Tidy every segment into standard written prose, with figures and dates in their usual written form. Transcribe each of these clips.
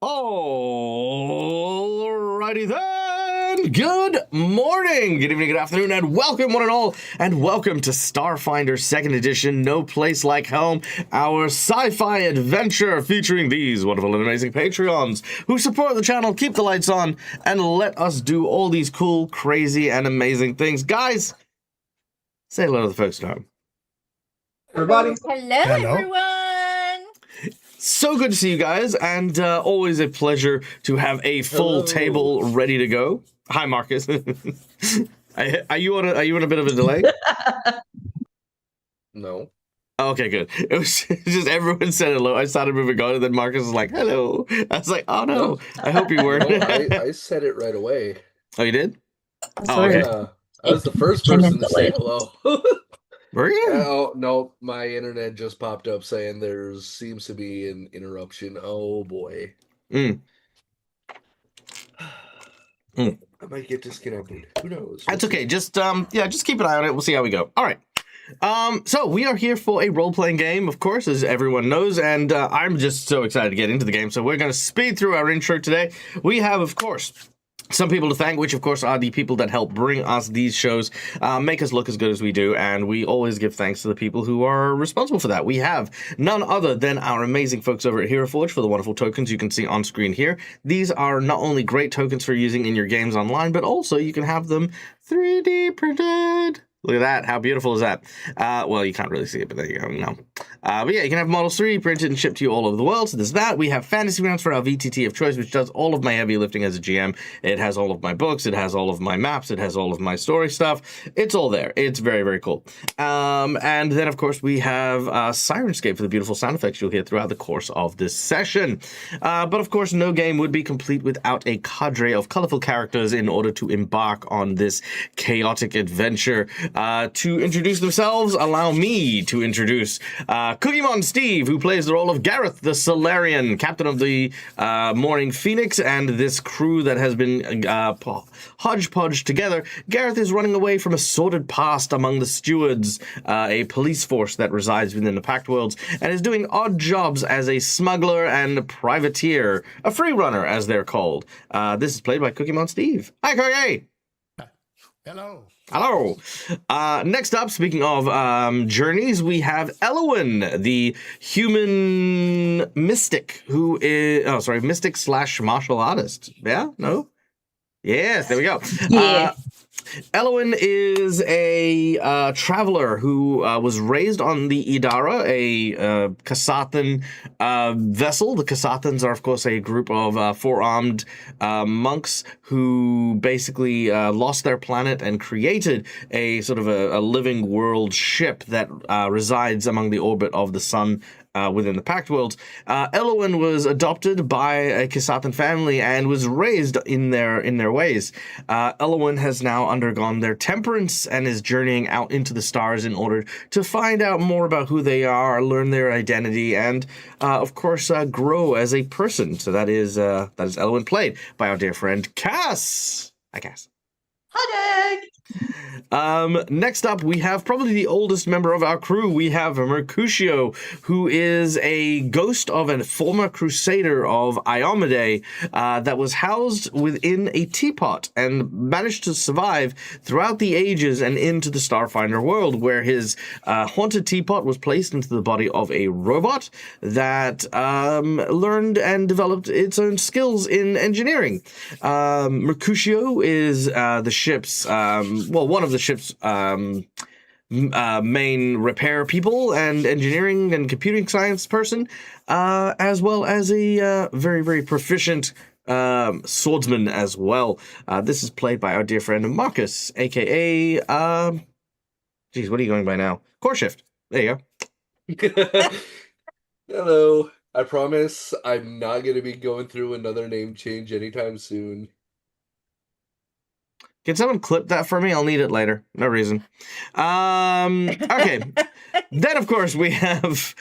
Alrighty then. Good morning, good evening, good afternoon, and welcome one and all, and welcome to Starfinder 2nd Edition, No Place Like Home, our sci-fi adventure featuring these wonderful and amazing Patreons who support the channel, keep the lights on, and let us do all these cool, crazy, and amazing things. Guys, say hello to the folks at home. Everybody. Hello, everyone. So good to see you guys, and always a pleasure to have a full table ready to go. Hi, Marcus. Are you on a bit of a delay? No. Okay, good. It was just everyone said hello. I started moving on, and then Marcus was like, "Hello." I was like, "Oh no, I hope you weren't." I said it right away. Oh, you did? Oh, okay. I was the first person to say hello. Were you? Oh, no, my internet just popped up saying there seems to be an interruption. Oh, boy. I might get disconnected. Who knows? That's okay. Just keep an eye on it. We'll see how we go. All right. So we are here for a role-playing game, of course, as everyone knows, and I'm just so excited to get into the game. So we're going to speed through our intro today. We have, of course, some people to thank, which of course are the people that help bring us these shows, make us look as good as we do, and we always give thanks to the people who are responsible for that. We have none other than our amazing folks over at Hero Forge for the wonderful tokens you can see on screen here. These are not only great tokens for using in your games online, but also you can have them 3D printed. Look at that. How beautiful is that? Well, you can't really see it, but there you go. No. But yeah, you can have models 3D printed and shipped to you all over the world. So there's that. We have Fantasy Grounds for our VTT of choice, which does all of my heavy lifting as a GM. It has all of my books. It has all of my maps. It has all of my story stuff. It's all there. It's very, very cool. And then, of course, we have Sirenscape for the beautiful sound effects you'll hear throughout the course of this session. But, of course, no game would be complete without a cadre of colorful characters in order to embark on this chaotic adventure. To introduce themselves, allow me to introduce Cookiemon Steve, who plays the role of Gareth the Solarian, captain of the Morning Phoenix, and this crew that has been hodgepodge together. Gareth is running away from a sordid past among the stewards, a police force that resides within the Pact Worlds, and is doing odd jobs as a smuggler and a privateer, a free runner, as they're called. This is played by Cookiemon Steve. Hi, Cookie! Hello. Hello. Next up, speaking of journeys, we have Elowin, the human mystic, who is mystic / martial artist. Yeah? No? Yes, there we go. Yeah. Elowin is a traveler who was raised on the Idara, a Kasathan vessel. The Kasathans are, of course, a group of four-armed monks who basically lost their planet and created a sort of a living world ship that resides among the orbit of the sun within the Pact Worlds. Elowin was adopted by a Kasathan family and was raised in their ways. Elowin has now undergone their temperance and is journeying out into the stars in order to find out more about who they are, learn their identity, and of course grow as a person. So that is Elowin, played by our dear friend Cass. Hi, Cass. Hi, Doug. Next up, we have probably the oldest member of our crew. We have Mercutio, who is a ghost of a former crusader of Iomade that was housed within a teapot and managed to survive throughout the ages and into the Starfinder world, where his haunted teapot was placed into the body of a robot that learned and developed its own skills in engineering. Mercutio is the ship's, one of the ship's main repair people and engineering and computing science person, as well as a very, very proficient swordsman as well. This is played by our dear friend Marcus, aka, what are you going by now? Core Shift. There you go. Hello. I promise I'm not going to be going through another name change anytime soon. Can someone clip that for me? I'll need it later. No reason. Okay. Then, of course, we have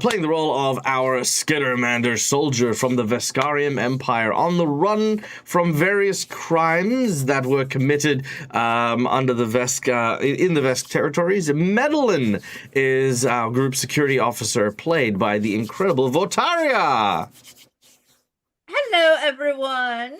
playing the role of our Skittermander soldier from the Veskarium Empire on the run from various crimes that were committed under the in the Vesk territories. Medellin is our group security officer, played by the incredible Votaria. Hello, everyone.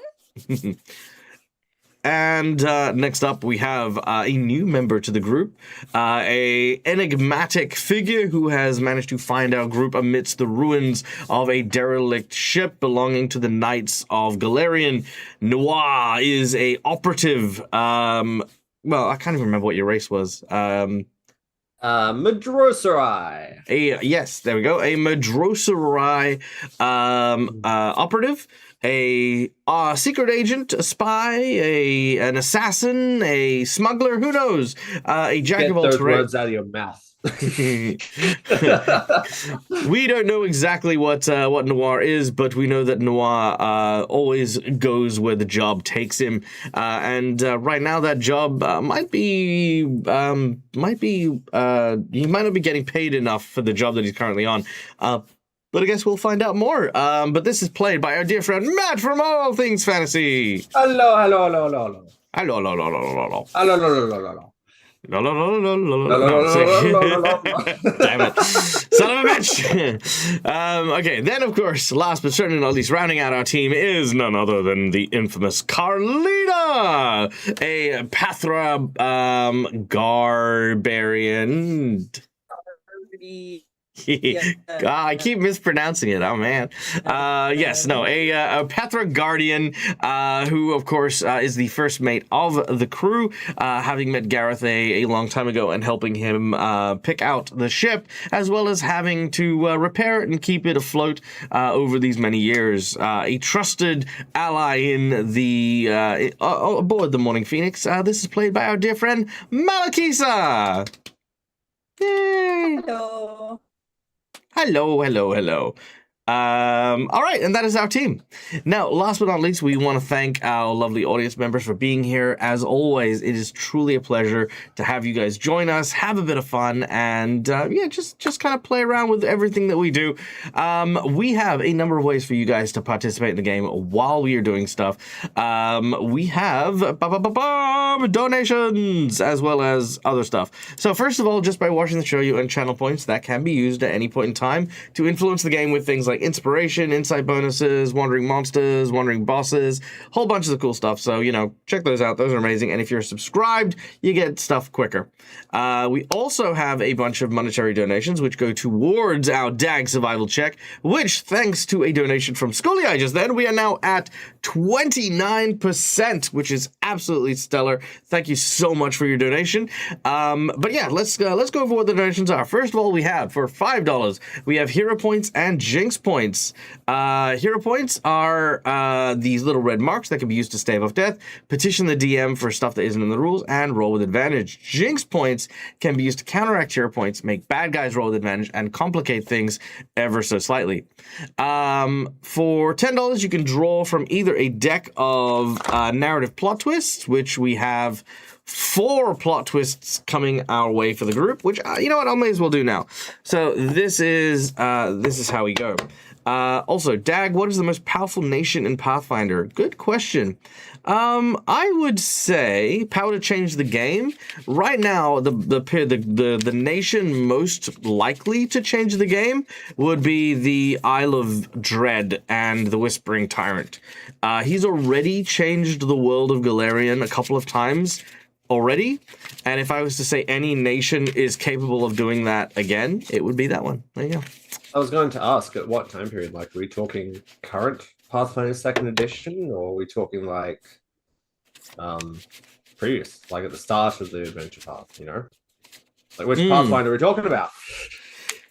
And next up, we have a new member to the group, a enigmatic figure who has managed to find our group amidst the ruins of a derelict ship belonging to the Knights of Galarian. Noir is a operative. Well, I can't even remember what your race was. Madrosarai. Yes, there we go. A Madrosarai operative, a secret agent, a spy, an assassin, a smuggler. Who knows? A jack Get of all those trades. words out of your mouth. We don't know exactly what Noir is, but we know that Noir always goes where the job takes him, and right now that job might be he might not be getting paid enough for the job that he's currently on. But I guess we'll find out more. But this is played by our dear friend Matt from All Things Fantasy. Hello, hello, hello, hello, hello. Hello, hello, hello, hello, hello. Hello, hello, hello, hello, hello. No, no, no, no, no, no, No, no. no. Damn it. Son of a bitch. Okay, then, of course, last but certainly not least, rounding out our team is none other than the infamous Carlina, a Pathra Garbarian. I keep mispronouncing it. Oh man. Yes, no, a Pathra Guardian, who of course is the first mate of the crew, having met Gareth a long time ago and helping him pick out the ship, as well as having to repair it and keep it afloat over these many years. A trusted ally in the aboard the Morning Phoenix. This is played by our dear friend Malakisa. Yay! Hello. Hello, hello, hello. All right, and that is our team. Now, last but not least, we want to thank our lovely audience members for being here. As always, it is truly a pleasure to have you guys join us, have a bit of fun, and yeah, just kind of play around with everything that we do. We have a number of ways for you guys to participate in the game while we are doing stuff. We have donations as well as other stuff. So first of all, just by watching the show, you earn channel points that can be used at any point in time to influence the game with things like inspiration, insight bonuses, wandering monsters, wandering bosses, whole bunch of the cool stuff. So, you know, check those out. Those are amazing. And if you're subscribed, you get stuff quicker. We also have a bunch of monetary donations, which go towards our DAG survival check, which, thanks to a donation from Scully just then, we are now at 29%, which is absolutely stellar. Thank you so much for your donation. But yeah, let's go over what the donations are. First of all, we have, for $5, we have hero points and jinx points. Hero points are these little red marks that can be used to stave off death, petition the DM for stuff that isn't in the rules, and roll with advantage. Jinx points can be used to counteract hero points, make bad guys roll with advantage, and complicate things ever so slightly. For $10, you can draw from either a deck of narrative plot twists, which we have 4 plot twists coming our way for the group, which, you know what, I may as well do now. So this is how we go. Also, Dag, what is the most powerful nation in Pathfinder? Good question. I would say power to change the game. Right now, the nation most likely to change the game would be the Isle of Dread and the Whispering Tyrant. He's already changed the world of Galarian a couple of times already, and if I was to say any nation is capable of doing that again, it would be that one. There you go. I was going to ask, at what time period? Like, are we talking current Pathfinder 2nd edition, or are we talking like previous, like at the start of the adventure path, you know? Like, which Pathfinder are we talking about?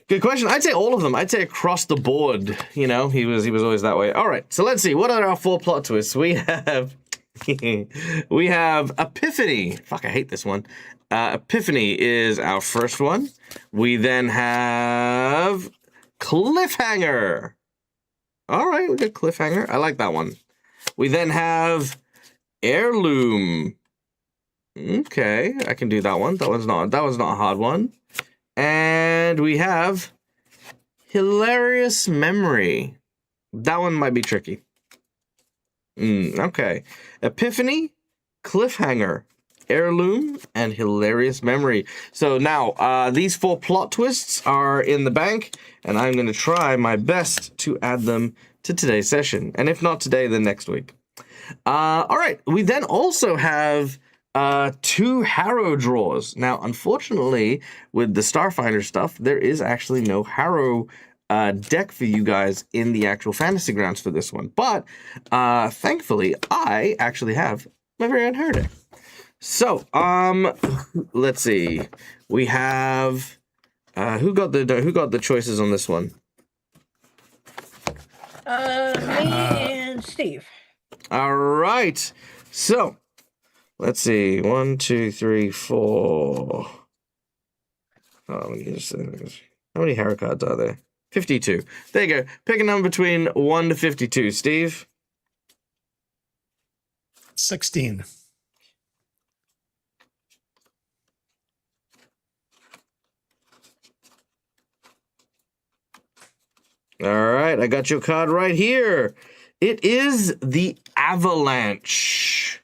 Good question. I'd say all of them. I'd say across the board, you know, he was always that way. All right, so let's see. What are our 4 plot twists? We have we have Epiphany. Fuck, I hate this one. Epiphany is our first one. We then have Cliffhanger. All right, we got Cliffhanger. I like that one. We then have Heirloom. Okay, I can do that one. That one's not a hard one. And we have Hilarious Memory. That one might be tricky. Okay. Epiphany, Cliffhanger, Heirloom, and Hilarious Memory. So now, these 4 plot twists are in the bank, and I'm going to try my best to add them to today's session. And if not today, then next week. All right, we then also have 2 Harrow draws. Now, unfortunately, with the Starfinder stuff, there is actually no Harrow deck for you guys in the actual Fantasy Grounds for this one. But thankfully, I actually have my very own Harrow deck. So, let's see. We have who got the choices on this one? Me and Steve. All right. So, let's see. 1, 2, 3, 4. Oh, let me just how many Harrow cards are there? 52. There you go. Pick a number between 1 to 52. Steve? 16. All right, I got your card right here. It is the Avalanche.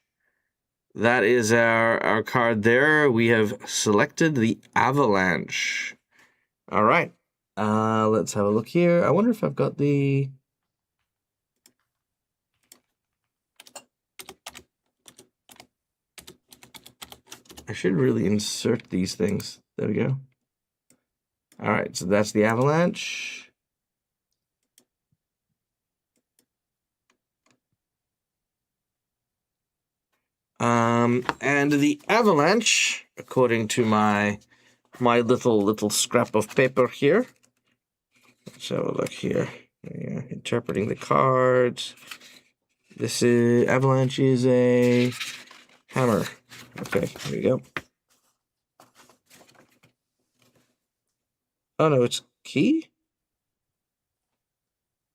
That is our card there. We have selected the Avalanche. All right, let's have a look here. I wonder if I've got the... I should really insert these things. There we go. All right, so that's the Avalanche. And the Avalanche, according to my little scrap of paper here. Let's have a look here. Yeah, interpreting the cards. This is Avalanche is a hammer. Okay, here we go. Oh no, it's key?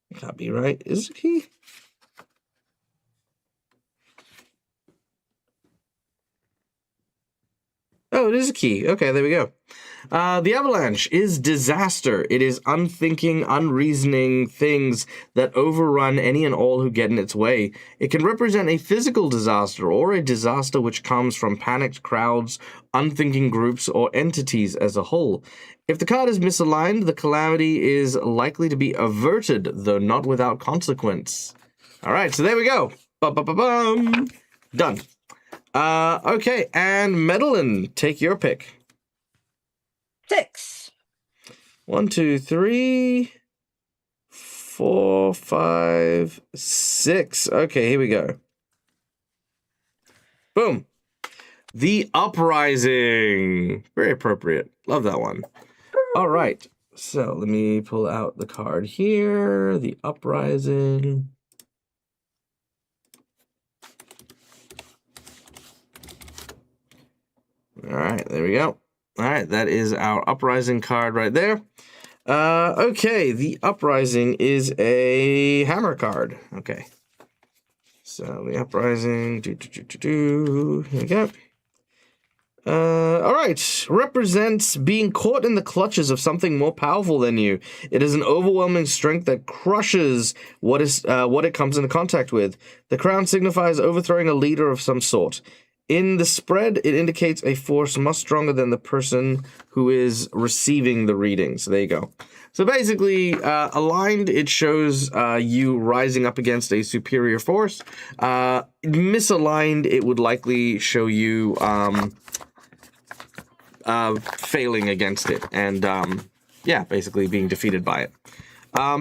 It can't be right. Is it key? Oh, it is a key. Okay, there we go. The Avalanche is disaster. It is unthinking, unreasoning things that overrun any and all who get in its way. It can represent a physical disaster or a disaster which comes from panicked crowds, unthinking groups, or entities as a whole. If the card is misaligned, the calamity is likely to be averted, though not without consequence. All right, so there we go. Ba-ba-ba-bum. Done. Okay, and Medellin, take your pick. 6. 1, 2, 3, 4, 5, 6. Okay, here we go. Boom. The Uprising. Very appropriate. Love that one. All right. So let me pull out the card here. The Uprising. All right, there we go. All right, that is our Uprising card right there. Okay, the Uprising is a hammer card. Okay. So the Uprising, here we go. All right, represents being caught in the clutches of something more powerful than you. It is an overwhelming strength that crushes what it comes into contact with. The crown signifies overthrowing a leader of some sort. In the spread, it indicates a force much stronger than the person who is receiving the reading. So there you go. So basically, aligned, it shows you rising up against a superior force. Misaligned, it would likely show you failing against it. And, yeah, basically being defeated by it.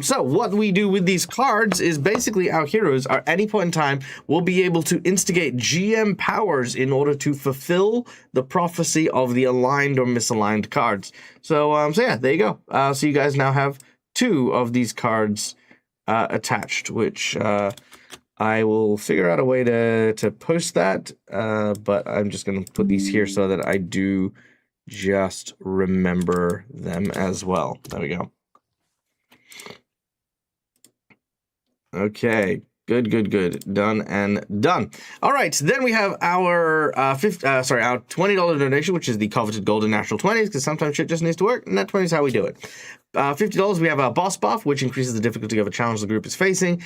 So what we do with these cards is basically our heroes at any point in time will be able to instigate GM powers in order to fulfill the prophecy of the aligned or misaligned cards. So, so yeah, there you go. So you guys now have 2 of these cards attached, which I will figure out a way to post that. But I'm just going to put these here so that I do just remember them as well. There we go. Okay, good. Done and done. All right, then we have our our $20 donation, which is the coveted golden natural 20s, because sometimes shit just needs to work, and that 20 is how we do it. $50, we have our boss buff, which increases the difficulty of a challenge the group is facing,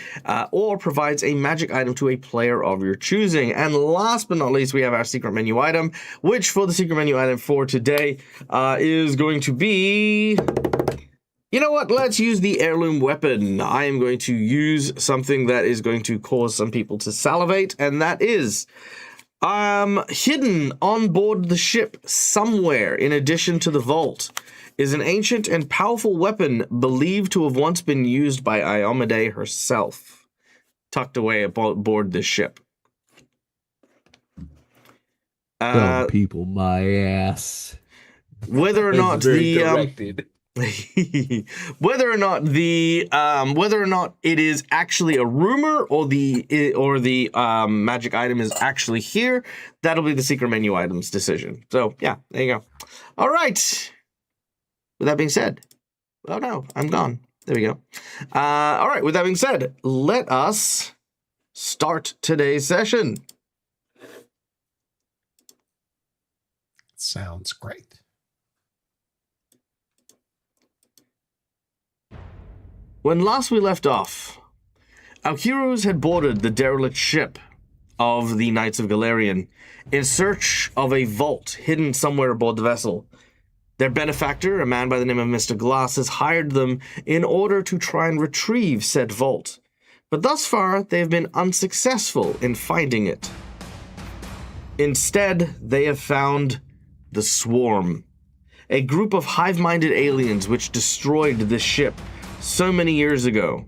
or provides a magic item to a player of your choosing. And last but not least, we have our secret menu item, which for the secret menu item for today is going to be... You know what? Let's use the heirloom weapon. I am going to use something that is going to cause some people to salivate, and that is... hidden on board the ship somewhere, in addition to the vault, is an ancient and powerful weapon believed to have once been used by Iomade herself, tucked away aboard this ship. Dumb people, my ass. Whether or not Directed. whether or not it is actually a rumor or the magic item is actually here, that'll be the secret menu items decision. So yeah, there you go. All right. With that being said, oh no, I'm gone. There we go. All right. With that being said, let us start today's session. Sounds great. When last we left off, our heroes had boarded the derelict ship of the Knights of Galarian in search of a vault hidden somewhere aboard the vessel. Their benefactor, a man by the name of Mr. Glass, has hired them in order to try and retrieve said vault. But thus far, they have been unsuccessful in finding it. Instead, they have found the Swarm, a group of hive-minded aliens which destroyed this ship so many years ago.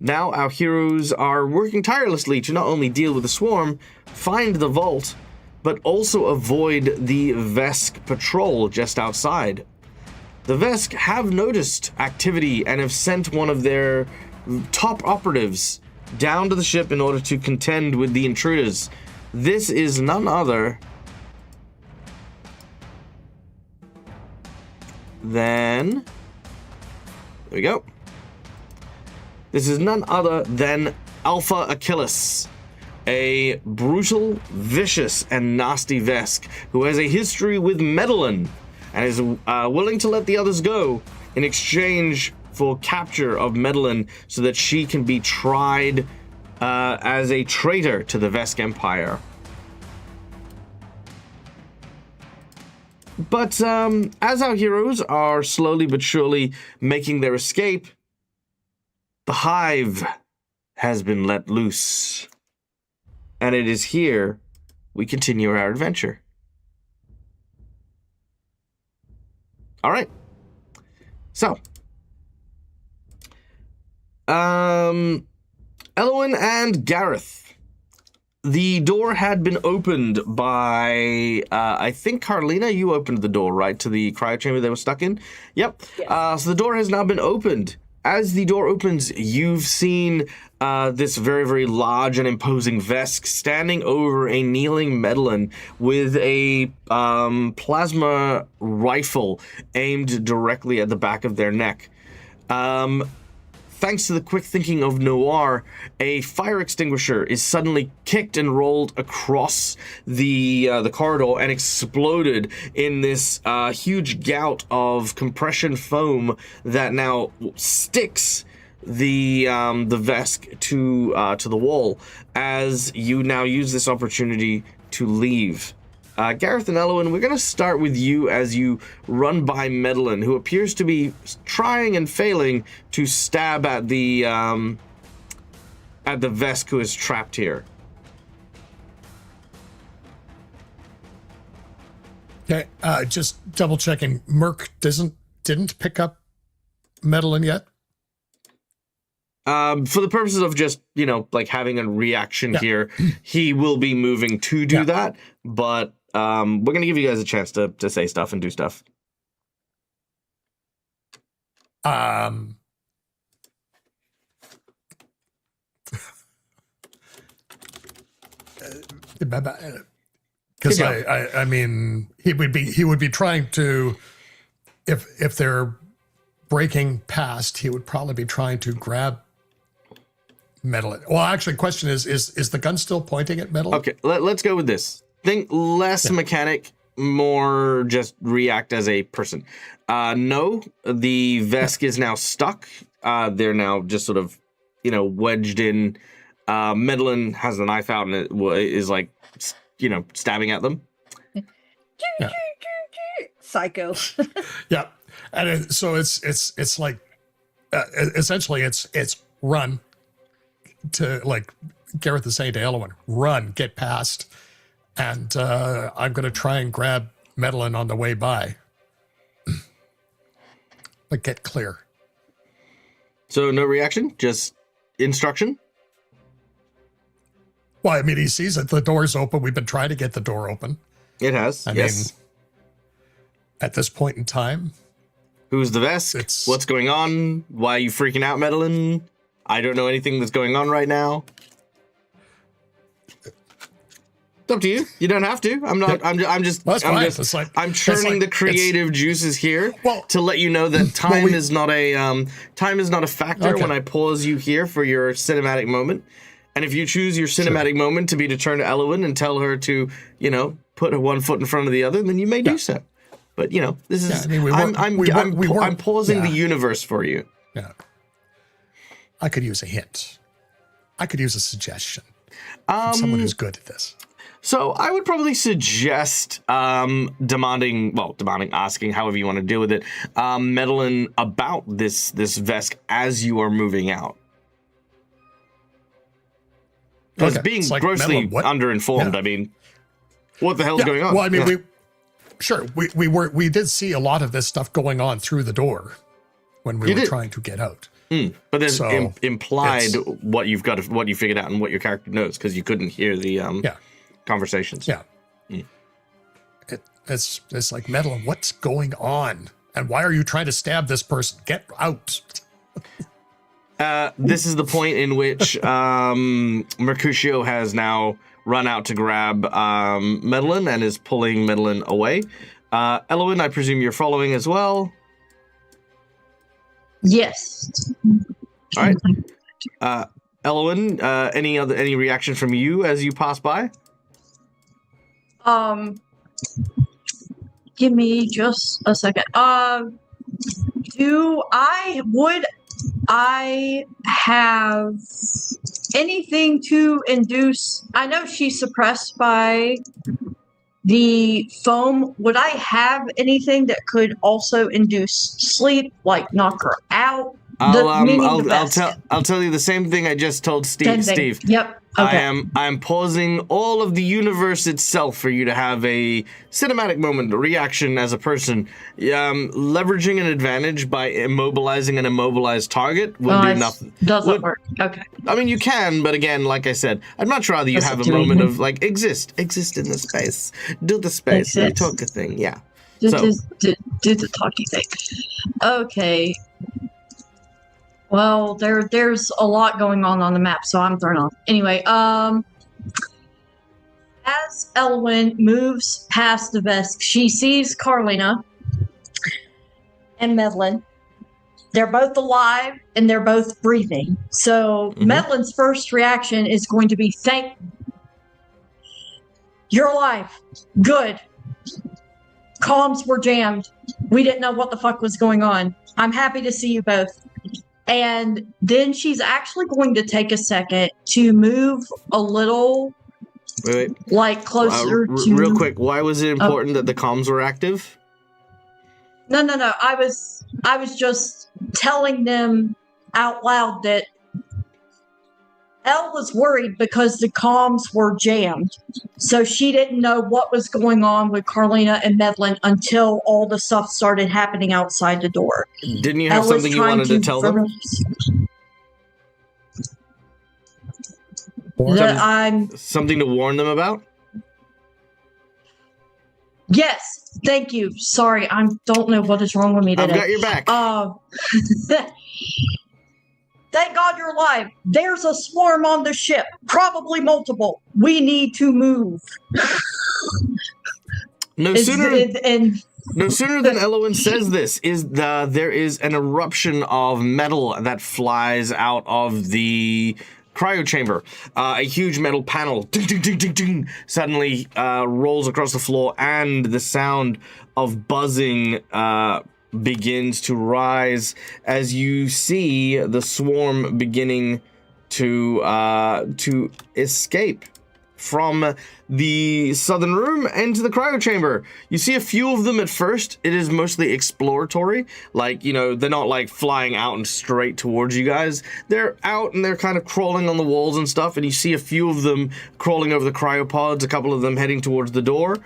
Now our heroes are working tirelessly to not only deal with the Swarm, find the vault, but also avoid the Vesk patrol just outside. The Vesk have noticed activity and have sent one of their top operatives down to the ship in order to contend with the intruders. This is none other than... There we go. This is none other than Alpha Achilles, a brutal, vicious, and nasty Vesk who has a history with Medellin and is willing to let the others go in exchange for capture of Medellin so that she can be tried as a traitor to the Vesk Empire. But as our heroes are slowly but surely making their escape, the Hive has been let loose. And it is here we continue our adventure. All right. So, Elwyn and Gareth. The door had been opened by, I think, Carlina, you opened the door, right, to the cryo chamber they were stuck in? Yep. Yes. So the door has now been opened. As the door opens, you've seen this very, very large and imposing Vesk standing over a kneeling Medellin with a plasma rifle aimed directly at the back of their neck. Thanks to the quick thinking of Noir, a fire extinguisher is suddenly kicked and rolled across the corridor and exploded in this huge gout of compression foam that now sticks the Vesk to the wall as you now use this opportunity to leave. Gareth and Elwyn, we're going to start with you as you run by Medellin, who appears to be trying and failing to stab at the Vesk who is trapped here. Okay, just double checking. Merc didn't pick up Medellin yet. For the purposes of just, like having a reaction here, he will be moving to do that, but we're going to give you guys a chance to say stuff and do stuff. Because I mean, he would be trying to, if they're breaking past, he would probably be trying to grab Medellin. Well, actually, question is the gun still pointing at Medellin? Okay, let's go with this. Think less mechanic, more just react as a person. No, the Vesk is now stuck. They're now just sort of, wedged in. Medlin has the knife out and it is like, stabbing at them. Yeah. Psycho. Yeah, and so it's like essentially it's run to, like Gareth is saying to Elwyn, run, get past, and I'm going to try and grab Medlin on the way by, but get clear. So no reaction, just instruction. Well, I mean, he sees that the door's open. We've been trying to get the door open. It has. I yes. mean, at this point in time, Who's the Vesk? What's going on? Why are you freaking out, Medlin? I don't know anything that's going on right now. It's up to you. You don't have to. I'm not. I'm just. That's I'm fine. just. It's like, I'm churning the creative juices here Well- to let you know that time we- is not a factor Okay. when I pause you here for your cinematic moment. And if you choose your cinematic moment to be to turn to Elwyn and tell her to, put her one foot in front of the other, then you may do so. But this is. I mean, I'm pausing the universe for you. Yeah. I could use a hint. I could use a suggestion from someone who's good at this. So I would probably suggest asking, however you want to deal with it, Medlin about this Vesk as you are moving out. Because being It's like, grossly Medlin, what? underinformed, Yeah. I mean, what the hell's going on? Well, I mean, Yeah. we did see a lot of this stuff going on through the door when we were trying to get out. But then So, implied what you figured out and what your character knows, because you couldn't hear the conversations. Yeah. It's like, Medlin, what's going on? And why are you trying to stab this person? Get out. This is the point in which Mercutio has now run out to grab Medlin and is pulling Medlin away. Elwyn, I presume you're following as well. Yes. All right. Elwyn, any reaction from you as you pass by? Give me just a second. Would I have anything to induce? I know she's suppressed by the foam. Would I have anything that could also induce sleep, like knock her out? I'll tell you the same thing I just told Steve. Steve. Yep. Okay. I'm pausing all of the universe itself for you to have a cinematic moment, a reaction as a person. Leveraging an advantage by immobilizing an immobilized target will do nothing. Doesn't work. Okay. I mean, you can, but again, like I said, I'd much rather you have a moment of like exist in the space, do the space, the talker thing. Yeah. Do the talky thing. Okay. Well, there's a lot going on the map, so I'm thrown off. Anyway, as Elwyn moves past the Vesk, she sees Carlina and Medlin. They're both alive and they're both breathing. So Medlin's first reaction is going to be, you're alive. Good. Comms were jammed. We didn't know what the fuck was going on. I'm happy to see you both. And then she's actually going to take a second to move a little, like closer to. Real quick, why was it important that the comms were active? No. I was just telling them out loud that Elle was worried because the comms were jammed. So she didn't know what was going on with Carlina and Medlin until all the stuff started happening outside the door. Didn't you have something you wanted to tell them? Something to warn them about? Yes, thank you. Sorry, I don't know what is wrong with me today. I've got your back. Thank God you're alive. There's a swarm on the ship, probably multiple. We need to move. No sooner than Elwyn says this, there is an eruption of metal that flies out of the cryo chamber. A huge metal panel ding, ding, ding, ding, ding, suddenly rolls across the floor, and the sound of buzzing begins to rise as you see the swarm beginning to escape from the southern room into the cryo chamber. You see a few of them at first. It is mostly exploratory. Like, you know, they're not like flying out and straight towards you guys. They're out and they're kind of crawling on the walls and stuff. And you see a few of them crawling over the cryopods, a couple of them heading towards the door.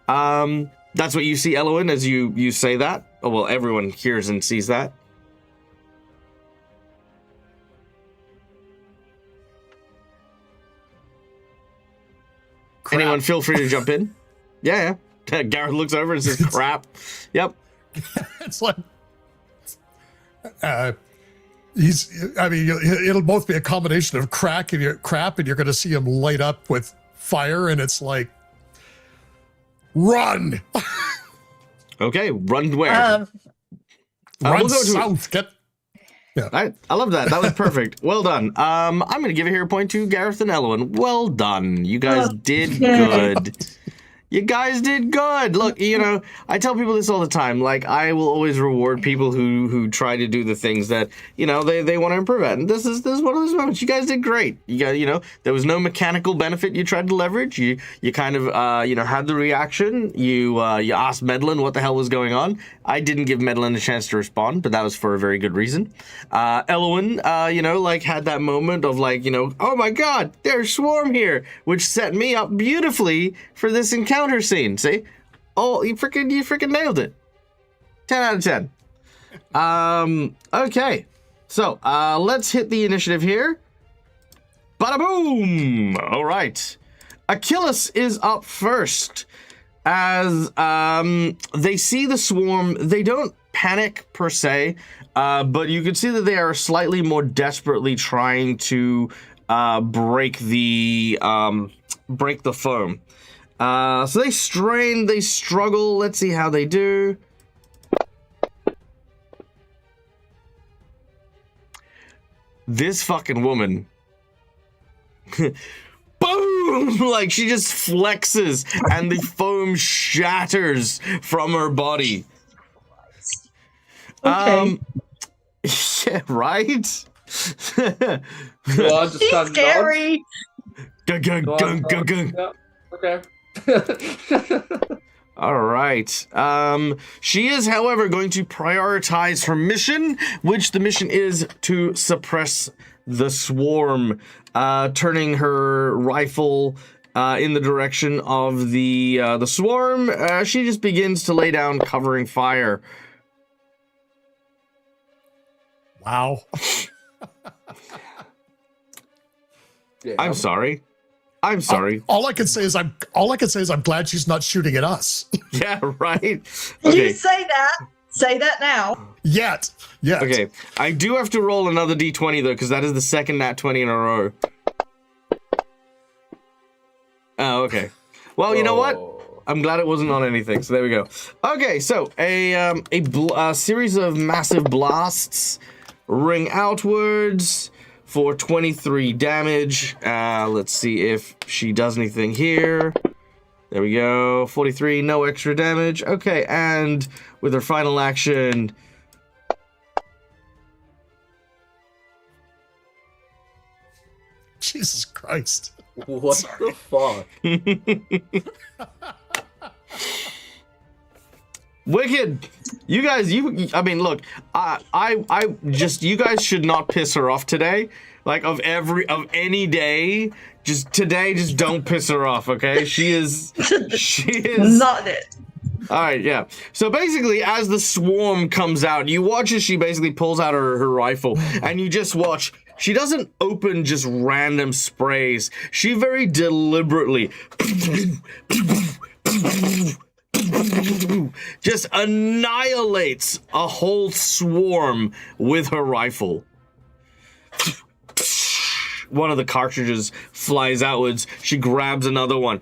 That's what you see, Elowen, as you say that. Oh, well, everyone hears and sees that. Crap. Anyone feel free to jump in. Yeah. Gareth looks over and says, crap. Yep. It's like it'll both be a combination of crap, and you're going to see him light up with fire, and it's like, run. Okay, run where? Run we'll go south. I love that. That was perfect. Well done. I'm going to give a hero point to Gareth and Elowen. Well done. You guys did good. You guys did good. Look, you know, I tell people this all the time. Like, I will always reward people who try to do the things that, you know, they want to improve at. And this is one of those moments. You guys did great. You guys, you know, there was no mechanical benefit you tried to leverage. You kind of, you know, had the reaction. You asked Medlin what the hell was going on. I didn't give Medlin a chance to respond, but that was for a very good reason. Elowen, you know, like, had that moment of, like, you know, oh my god, there's Swarm here, which set me up beautifully for this encounter scene. See? Oh, you freaking nailed it. 10 out of 10. Okay. So, let's hit the initiative here. Bada boom! All right. Achilles is up first. As they see the swarm, they don't panic per se, but you can see that they are slightly more desperately trying to break the foam. So they strain, they struggle. Let's see how they do. This fucking woman. Boom! Like, she just flexes and the foam shatters from her body. Okay. Yeah, right? Well, I just She's got scary. Gung, gung, gung, gung, gung. Yeah, okay. All right. She is, however, going to prioritize her mission, which the mission is to suppress the swarm, turning her rifle in the direction of the swarm. She just begins to lay down covering fire. Wow. Yeah. I'm sorry. I'm sorry. All I can say is I'm glad she's not shooting at us. Yeah, right. You Okay. say that. Say that now. Yet. Okay. I do have to roll another d20 though, because that is the second nat 20 in a row. Oh, okay. Well, you know what? I'm glad it wasn't on anything. So there we go. Okay, so a series of massive blasts ring outwards for 23 damage. Let's see if she does anything here. There we go. 43, no extra damage. Okay, and with her final action... Jesus Christ. What the fuck? Wicked. You guys, I mean, look, I just, you guys should not piss her off today. Like, of any day, just today, just don't piss her off, okay? She is. Not it. All right, yeah. So basically, as the swarm comes out, you watch as she basically pulls out her rifle, and you just watch. She doesn't open just random sprays. She very deliberately just annihilates a whole swarm with her rifle. One of the cartridges flies outwards. She grabs another one.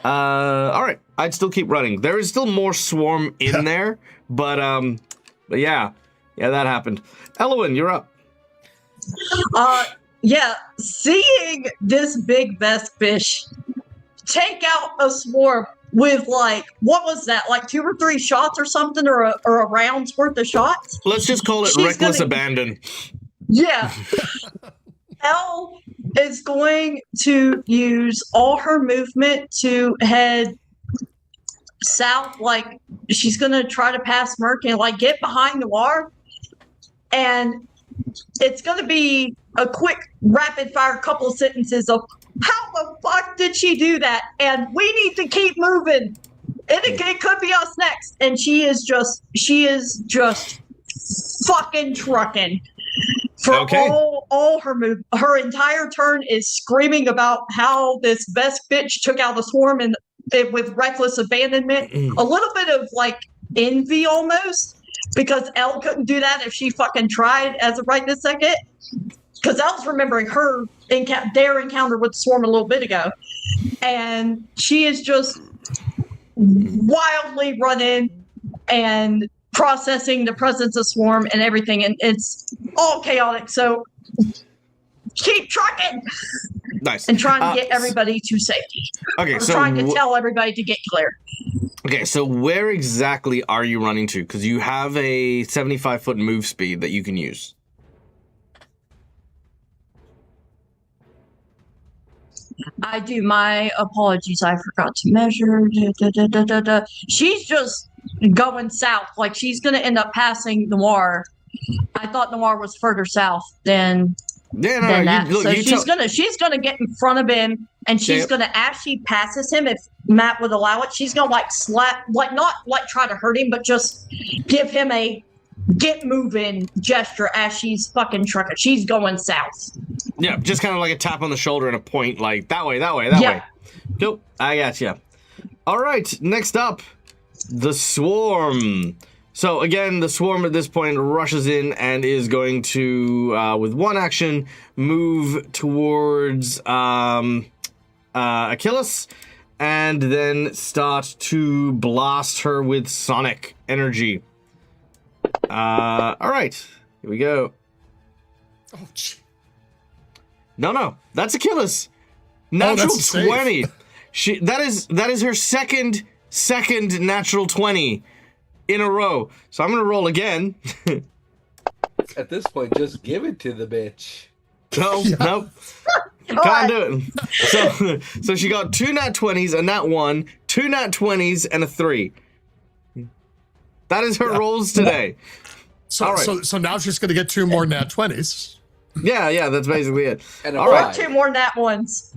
All right, I'd still keep running. There is still more swarm in there, but yeah, that happened. Elowen, you're up. Yeah, seeing this big best fish take out a swarm with like, what was that, like 2 or 3 shots or something, or a round's worth of shots? Let's just call it She's reckless gonna- abandon. Yeah. Elle is going to use all her movement to head south. Like, she's going to try to pass Merc and like get behind Noir. And it's going to be a quick rapid fire couple of sentences of how the fuck did she do that? And we need to keep moving. It could be us next. And she is just fucking trucking. For Okay. all her entire turn is screaming about how this best bitch took out the swarm and with reckless abandonment. A little bit of like envy almost, because Elle couldn't do that if she fucking tried as of right this second. Because Elle's remembering her their encounter with the swarm a little bit ago, and she is just wildly running and processing the presence of swarm and everything, and it's all chaotic. So keep trucking. Nice. And trying to get everybody to safety. Okay, so trying to tell everybody to get clear. Okay, so where exactly are you running to? Because you have a 75-foot move speed that you can use. I do. My apologies. I forgot to measure. She's just going south. Like, she's going to end up passing Noir. I thought Noir was further south than that. So she's gonna get in front of him, and she's gonna, as she passes him, if Matt would allow it, she's gonna like slap, like not like try to hurt him, but just give him a get moving gesture as she's fucking trucking. She's going south. Yeah, just kind of like a tap on the shoulder and a point, like that way, that way, that way. Nope, I got you. All right, next up, the swarm. So again, the swarm at this point rushes in and is going to, with one action, move towards Achilles, and then start to blast her with sonic energy. All right, here we go. Oh, gee. No, that's Achilles. Natural that's 20. That is her second natural 20 in a row. So I'm gonna roll again. At this point, just give it to the bitch. Nope. Can't do it. So she got 2 nat 20s, a nat 1, 2 nat 20s, and a 3. That is her rolls today. So, all right. so now she's going to get 2 more nat 20s. Yeah, that's basically it. And all right. 2 more nat ones.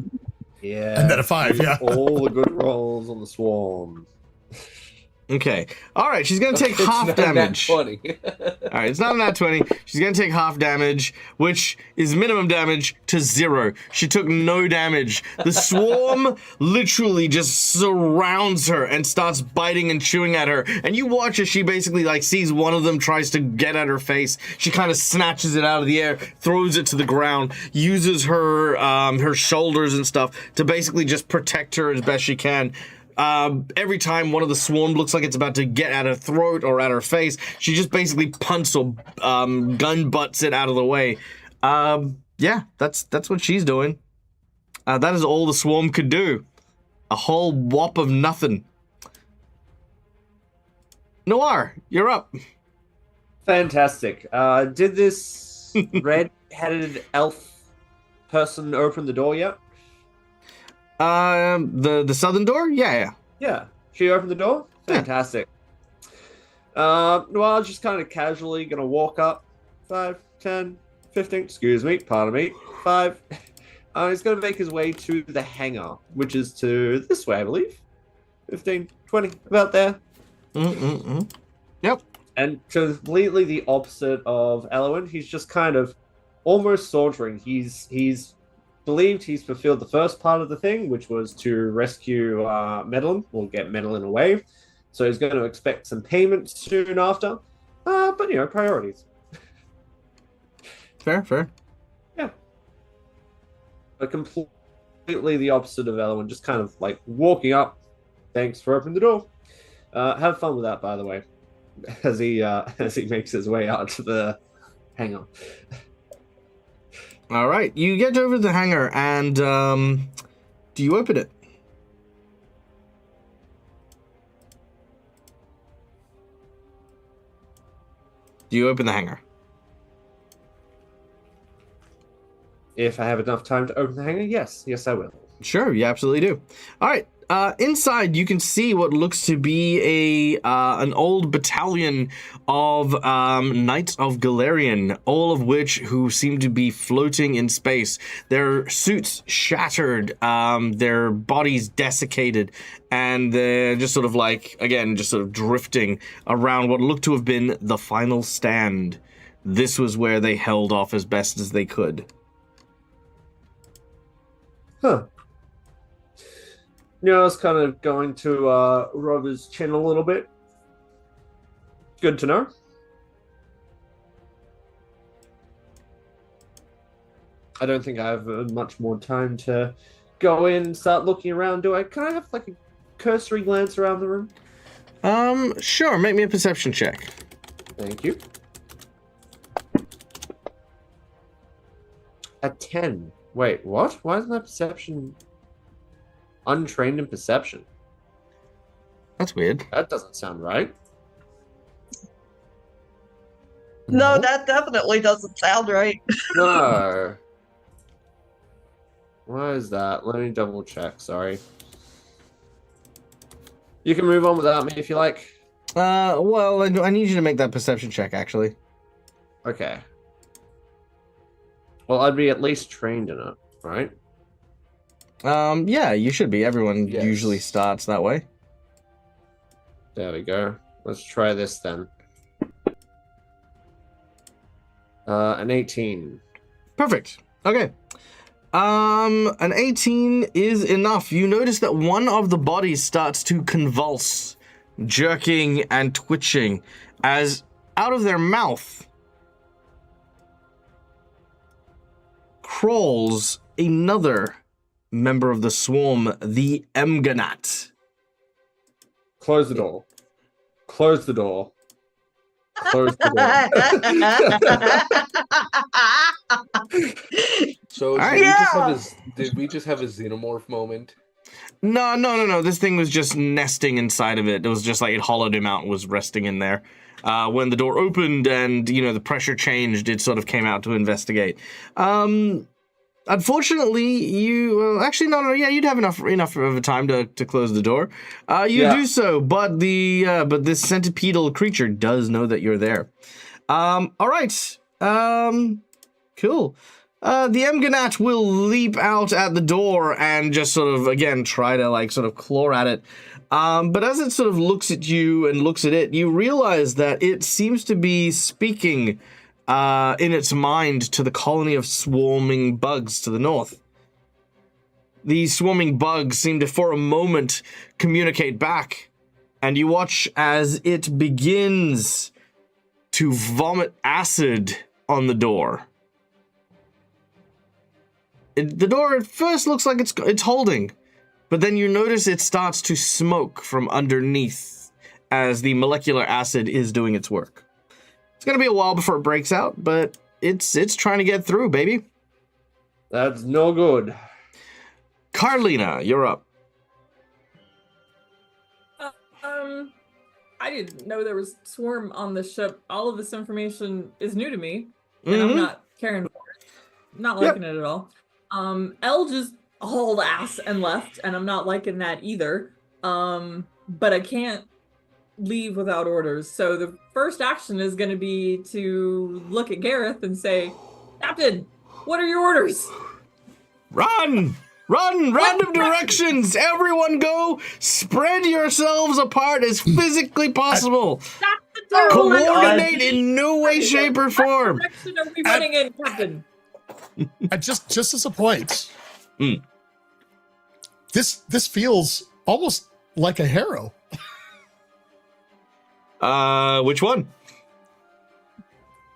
Yeah. And then a 5, yeah. All the good rolls on the swarm. Okay. All right, she's going to take half damage. All right, it's not a nat 20. She's going to take half damage, which is minimum damage to 0. She took no damage. The swarm literally just surrounds her and starts biting and chewing at her. And you watch as she basically like sees one of them tries to get at her face. She kind of snatches it out of the air, throws it to the ground, uses her her shoulders and stuff to basically just protect her as best she can. Every time one of the swarm looks like it's about to get at her throat or at her face, she just basically punts or gun butts it out of the way. Yeah, that's what she's doing. That is all the swarm could do. A whole whop of nothing. Noir, you're up. Fantastic. Did this red-headed elf person open the door yet? The southern door? Yeah. Yeah. She opened the door? Fantastic. Noir's just kind of casually going to walk up. 5, 10, 15, excuse me, pardon me. 5. He's going to make his way to the hangar, which is to this way, I believe. 15, 20, about there. Yep. And completely the opposite of Elwyn. He's just kind of almost sauntering. He's believed he's fulfilled the first part of the thing, which was to rescue Medellin, or get Medellin away. So he's going to expect some payment soon after. But, priorities. Fair. Yeah. But completely the opposite of Elwyn, just kind of like walking up. Thanks for opening the door. Have fun with that, by the way, as he makes his way out to the hangar. All right, you get over to the hangar, and do you open it? Do you open the hangar? If I have enough time to open the hangar, yes. Yes, I will. Sure, you absolutely do. All right. Inside, you can see what looks to be an old battalion of Knights of Galarian, all of which who seem to be floating in space. Their suits shattered, their bodies desiccated, and they're just sort of like, again, just sort of drifting around what looked to have been the final stand. This was where they held off as best as they could. Huh. I was kind of going to rub his chin a little bit. Good to know. I don't think I have much more time to go in and start looking around. Can I have like a cursory glance around the room? Sure. Make me a perception check. Thank you. A 10. Wait, what? Why is my perception untrained in perception? That's weird. That doesn't sound right. No, that definitely doesn't sound right. No. Why is that? Let me double check. Sorry. You can move on without me if you like. Well, I need you to make that perception check, actually. Okay. Well, I'd be at least trained in it, right? Yeah, you should be. Everyone Yes. usually starts that way. There we go. Let's try this then. An 18. Perfect. Okay. An 18 is enough. You notice that one of the bodies starts to convulse, jerking and twitching, as out of their mouth crawls another member of the swarm, the Emganat. Close the door. Close the door. Close the door. So right. did we just have a xenomorph moment? No. This thing was just nesting inside of it. It was just like it hollowed him out and was resting in there. When the door opened and, the pressure changed, it sort of came out to investigate. Unfortunately, you'd have enough of a time to close the door. Do so, but this centipedal creature does know that you're there. All right. Cool. The Emganat will leap out at the door and just sort of, again, try to, sort of claw at it. But as it sort of looks at you and looks at it, you realize that it seems to be speaking in its mind to the colony of swarming bugs to the north. These swarming bugs seem to, for a moment, communicate back, and you watch as it begins to vomit acid on the door. The door at first looks like it's holding, but then you notice it starts to smoke from underneath as the molecular acid is doing its work. It's gonna be a while before it breaks out, but it's trying to get through, baby. That's no good. Carlina, you're up. I didn't know there was swarm on the ship. All of this information is new to me, and I'm not caring for it. Not liking it at all. Elle just hauled ass and left, and I'm not liking that either. But I can't leave without orders. So the first action is going to be to look at Gareth and say, Captain, what are your orders? Run! Random directions! Everyone go! Spread yourselves apart as physically possible! That's the Coordinate in no way, shape, or form! What direction are we running in, Captain? Just as a point, this feels almost like a harrow. Which one?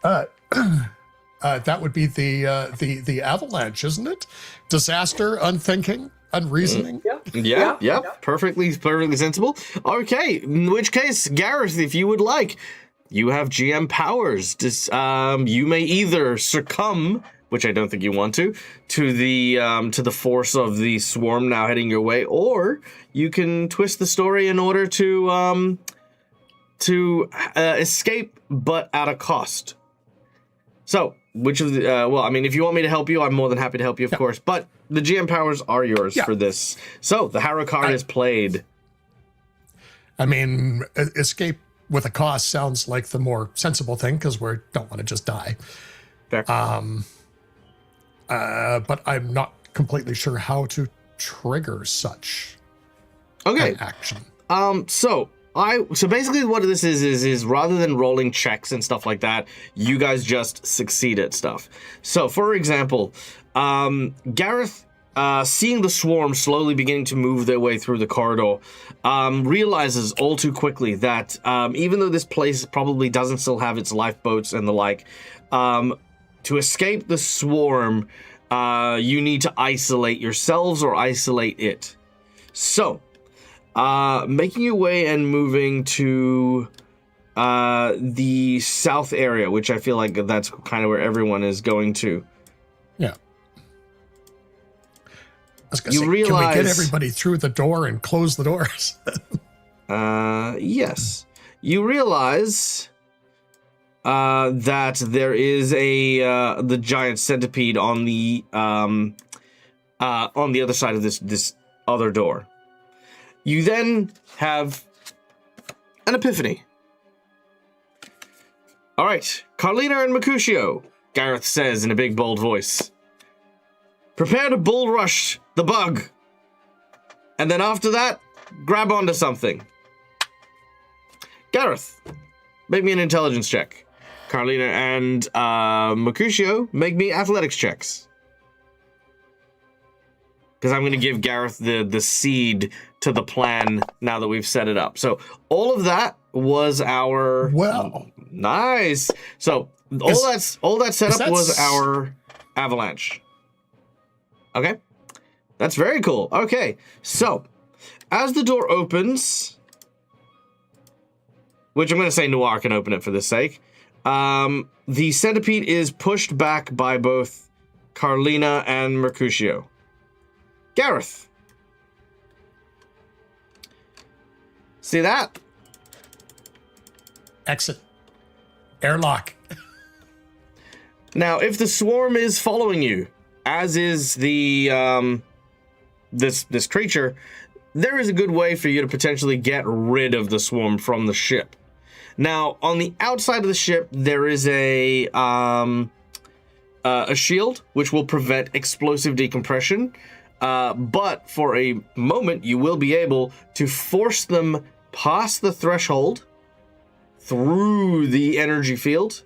That would be the avalanche, isn't it? Disaster, unthinking, unreasoning. Yeah. Perfectly sensible. Okay, in which case, Gareth, if you would like, you have GM powers. You may either succumb which I don't think you want to the force of the swarm now heading your way, or you can twist the story in order to escape, but at a cost. So, which of the, well, I mean, if you want me to help you, I'm more than happy to help you, of course, but the GM powers are yours for this. So, the Haro card is played. I mean, escape with a cost sounds like the more sensible thing, because we don't want to just die. Fair. But I'm not completely sure how to trigger such an action. So basically what this is rather than rolling checks and stuff like that, you guys just succeed at stuff. So for example, Gareth, seeing the swarm slowly beginning to move their way through the corridor, realizes all too quickly that even though this place probably doesn't still have its lifeboats and the like, to escape the swarm, you need to isolate yourselves or isolate it. So, making your way and moving to the south area, which I feel like that's kind of where everyone is going to. Yeah. I was gonna say, can we get everybody through the door and close the doors? Yes. You realize that there is the giant centipede on the other side of this other door. You then have an epiphany. All right, Carlina and Mercutio, Gareth says in a big, bold voice. Prepare to bull rush the bug. And then after that, grab onto something. Gareth, make me an intelligence check. Carlina and Mercutio, make me athletics checks. Because I'm going to give Gareth the seed to the plan now that we've set it up. So all of that was our... Well. Nice. So all that setup was our avalanche. Okay. That's very cool. Okay. So as the door opens, which I'm going to say Noir can open it for this sake, the centipede is pushed back by both Carlina and Mercutio. Gareth. See that? Exit. Airlock. Now, if the swarm is following you, as is the this creature, there is a good way for you to potentially get rid of the swarm from the ship. Now, on the outside of the ship, there is a shield which will prevent explosive decompression. But for a moment, you will be able to force them past the threshold through the energy field,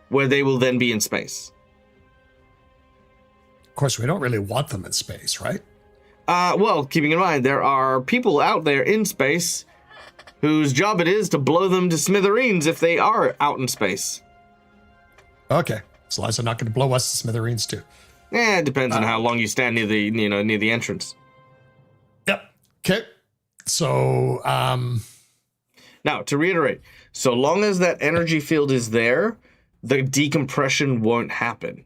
where they will then be in space. Of course, we don't really want them in space, right? Well, keeping in mind, there are people out there in space whose job it is to blow them to smithereens if they are out in space. Okay, as long as they're not going to blow us to smithereens too. It depends on how long you stand near the entrance. Yep. Okay. So, now to reiterate, so long as that energy field is there, the decompression won't happen.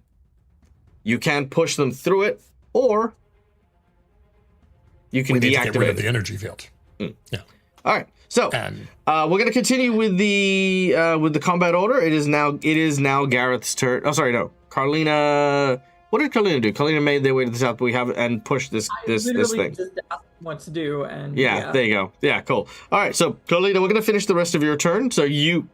You can push them through it, or you can deactivate get rid of the energy field. Yeah. All right. So we're going to continue with the combat order. It is now Gareth's turn. Oh, sorry, no, Carlina. What did Carlina do? Carlina made their way to the south, but we have and pushed this thing. Just asked what to do, and yeah, there you go. Yeah, cool. All right, so Carlina, we're gonna finish the rest of your turn. So you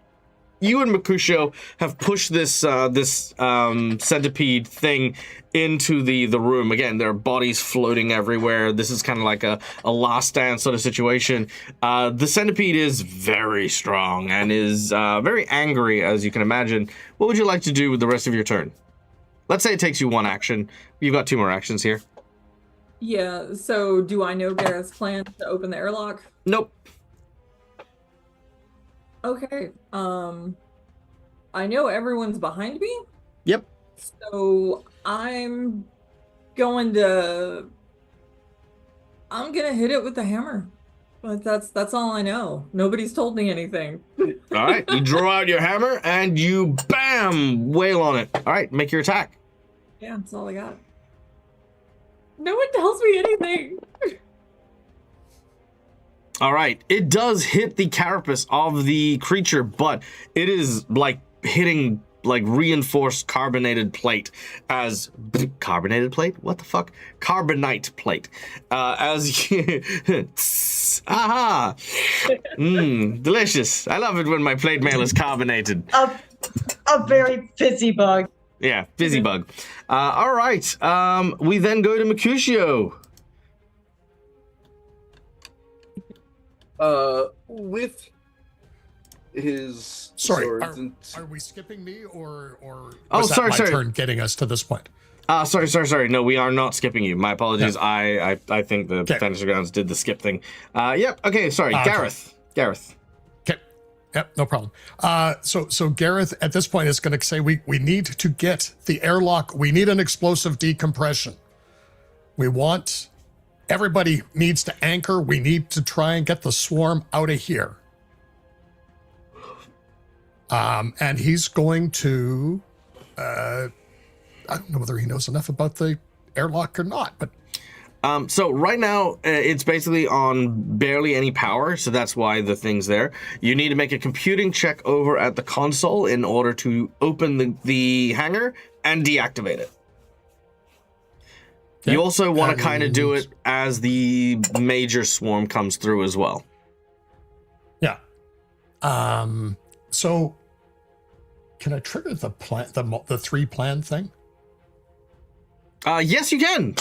and Mercutio have pushed this centipede thing into the room. Again, there are bodies floating everywhere. This is kind of like a last stand sort of situation. The centipede is very strong and is very angry, as you can imagine. What would you like to do with the rest of your turn? Let's say it takes you one action. You've got 2 more actions here. Yeah, so do I know Gareth's plan to open the airlock? Nope. Okay. I know everyone's behind me. Yep. So I'm gonna hit it with the hammer. But that's all I know. Nobody's told me anything. All right, you draw out your hammer and you bam, wail on it. All right, make your attack. Yeah, that's all I got. No one tells me anything. All right, it does hit the carapace of the creature, but it is like hitting like reinforced carbonated plate as carbonated plate. What the fuck? Carbonite plate. As you, aha, delicious. I love it when my plate mail is carbonated. A very fizzy bug. Yeah, fizzy bug. All right, we then go to Mercutio. With his Sorry, swords are we skipping me or Oh, was that sorry, my sorry. turn getting us to this point? Sorry. No, we are not skipping you. My apologies. Yeah. I think the Okay. Fantasy Grounds did the skip thing. Yep. Okay. Sorry, Okay. Gareth. Okay. Yep, no problem. So Gareth at this point is going to say we need to get the airlock. We need an explosive decompression. Everybody needs to anchor. We need to try and get the swarm out of here. And he's going to, I don't know whether he knows enough about the airlock or not, but So right now it's basically on barely any power, so that's why the thing's there. You need to make a computing check over at the console in order to open the hangar and deactivate it. Okay. You also want to kind of do it as the major swarm comes through as well. yeah. So can I trigger the plan, the 3 plan thing? Yes, you can.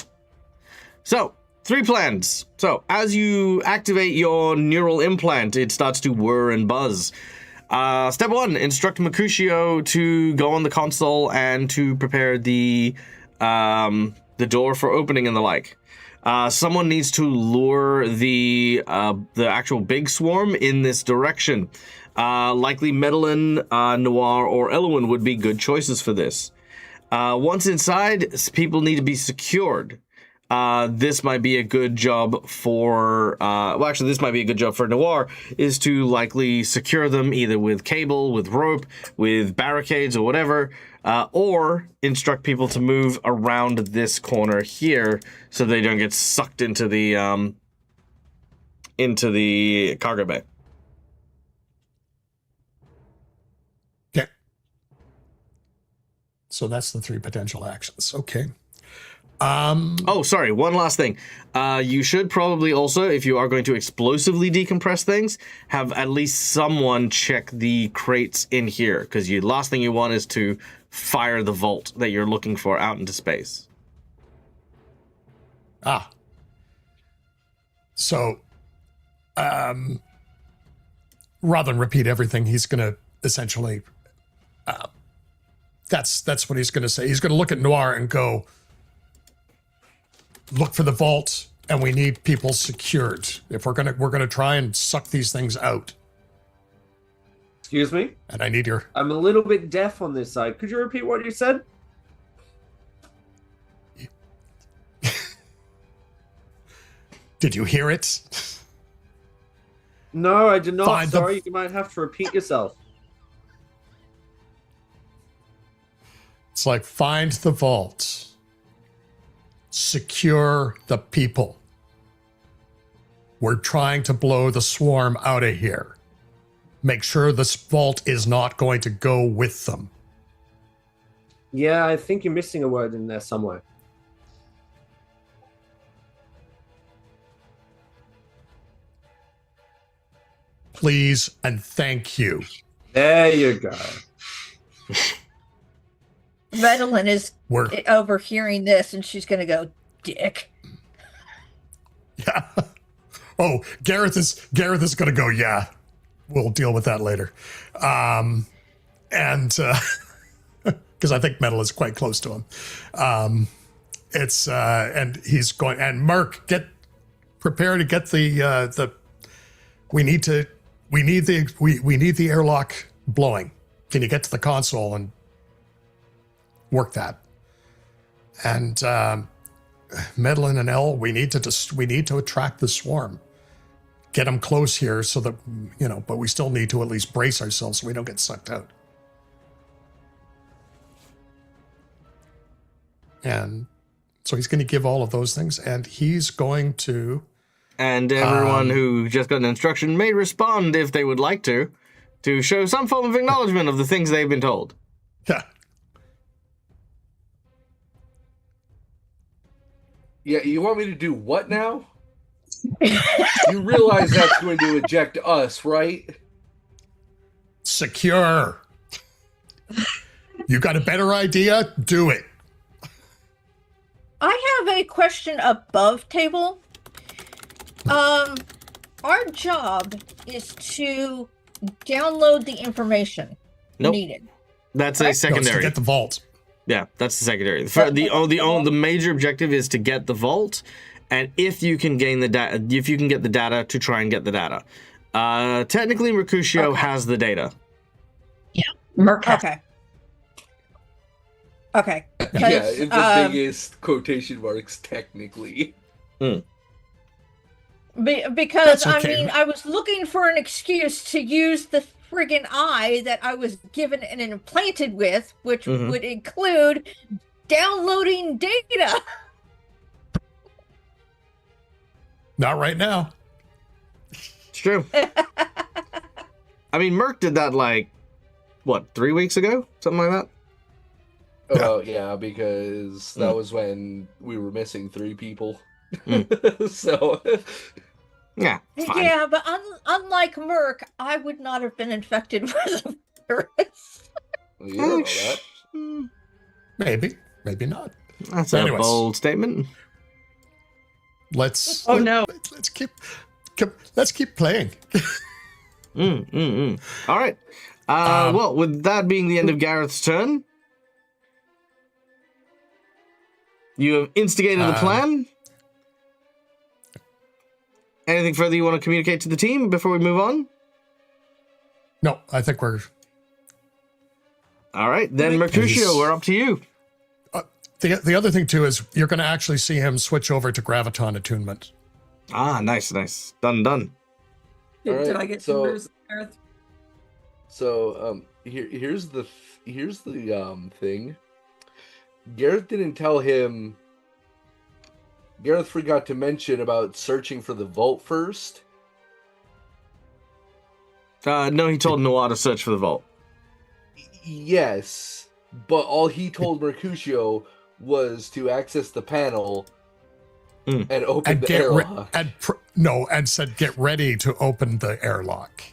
So, 3 plans. So, as you activate your neural implant, it starts to whir and buzz. Step 1, instruct Mercutio to go on the console and to prepare the door for opening and the like. Someone needs to lure the actual big swarm in this direction. Likely Medellin, Noir, or Elwyn would be good choices for this. Once inside, people need to be secured. This might be a good job for, this might be a good job for Noir, is to likely secure them either with cable, with rope, with barricades or whatever, or instruct people to move around this corner here so they don't get sucked into the cargo bay. Okay. So that's the 3 potential actions. Okay. Oh, sorry. One last thing. You should probably also, if you are going to explosively decompress things, have at least someone check the crates in here, because the last thing you want is to fire the vault that you're looking for out into space. So, rather than repeat everything, he's going to essentially, that's what he's going to say. He's going to look at Noir and go, look for the vault, and we need people secured. If we're gonna try and suck these things out. Excuse me? And I need your. I'm a little bit deaf on this side. Could you repeat what you said? Did you hear it? No, I did not. Find the- Sorry, you might have to repeat yourself. It's like, find the vault. Secure the people. We're trying to blow the swarm out of here. Make sure this vault is not going to go with them. Yeah, I think you're missing a word in there somewhere. Please and thank you. There you go. Madeline is We're overhearing this, and she's going to go, "Dick." yeah. Oh, Gareth is going to go. Yeah, we'll deal with that later. And because I think Metal is quite close to him. And he's going. And Mark, prepare to get the. We need the airlock blowing. Can you get to the console and work that? And Medellin and Elle, we need to attract the swarm, get them close here so that but we still need to at least brace ourselves so we don't get sucked out. And so he's going to give all of those things, and he's going to... And everyone who just got an instruction may respond if they would like to show some form of acknowledgement of the things they've been told. Yeah. Yeah, you want me to do what now? You realize that's going to eject us, right? Secure. You got a better idea? Do it. I have a question above table. Our job is to download the information needed. That's a No, it's to secondary. get the vault. Yeah, that's the secondary. The major objective is to get the vault, and if you can gain the data, if you can get the data, to try and get the data. Technically, Mercutio has the data. Yeah, Merc. Okay. Okay. Yeah, in the biggest quotation marks, technically. Because, That's okay. I mean, I was looking for an excuse to use the friggin' eye that I was given and implanted with, which would include downloading data. Not right now. It's true. I mean, Merc did that, like, what, 3 weeks ago? Something like that? Oh, yeah, because that was when we were missing 3 people. So... Yeah, it's fine. Yeah, but unlike Merc, I would not have been infected with a virus. Well, you don't know that. Maybe. Maybe not. That's But a anyways. bold statement. Let's... Oh, no. Let's keep playing. All right. Well, with that being the end of Gareth's turn, you have instigated the plan. Anything further you want to communicate to the team before we move on? No, I think we're... All right, then Mercutio, we're up to you. The other thing, too, is you're going to actually see him switch over to Graviton attunement. Ah, nice. Done. Did Alright, I get so- timbers, Gareth? So, here's the thing. Gareth didn't tell him... Gareth forgot to mention about searching for the vault first. No, he told Noah to search for the vault. Yes, but all he told Mercutio was to access the panel and open And the get airlock. and said get ready to open the airlock.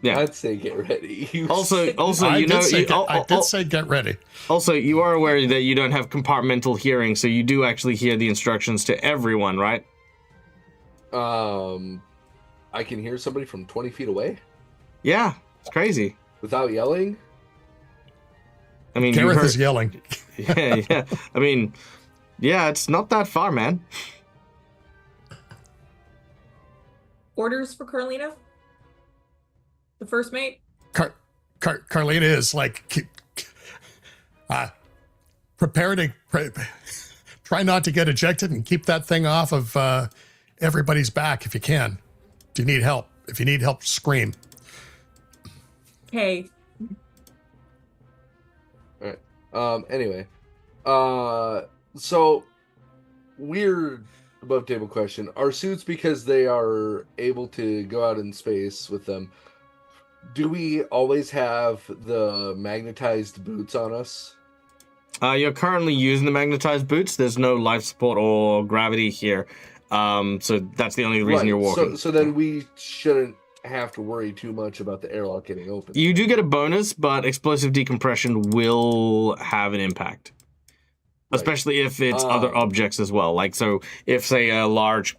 Yeah. I'd say get ready. Also, I you know, did say get ready. Also, you are aware that you don't have compartmental hearing, so you do actually hear the instructions to everyone, right? I can hear somebody from 20 feet away Yeah, it's crazy. without yelling. I mean, Gareth is yelling. yeah. I mean, yeah, it's not that far, man. Orders for Carlina? The first mate? Carlina is like, prepare to try not to get ejected and keep that thing off of everybody's back if you can. Do you need help? If you need help, scream. Hey. Anyway, so weird above table question. Are suits, because they are able to go out in space with them, do we always have the magnetized boots on us? You're currently using the magnetized boots. There's no life support or gravity here. So that's the only reason you're walking. So then we shouldn't have to worry too much about the airlock getting open. You do get a bonus, but explosive decompression will have an impact. Right. Especially if it's other objects as well. Like, so if, say, a large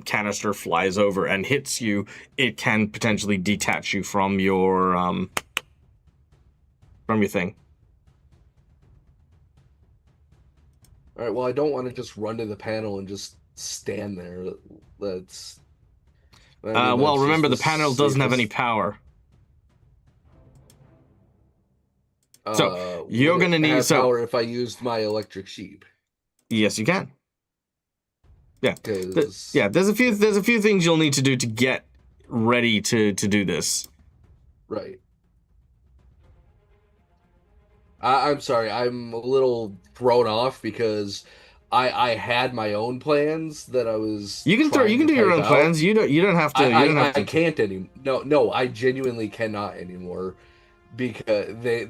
canister flies over and hits you, it can potentially detach you from your thing. All right, well, I don't want to just run to the panel and just stand there. That's... Well, remember, the panel doesn't have any power. So, you're going to need... power if I used my electric sheep. Yes, you can. Yeah. 'Cause- There's a few things you'll need to do to get ready to do this. Right. I'm sorry, I'm a little thrown off because I had my own plans that I was. You can trying do to your type own out. plans. You don't have to. You don't have I to. can't anymore. No, I genuinely cannot anymore because they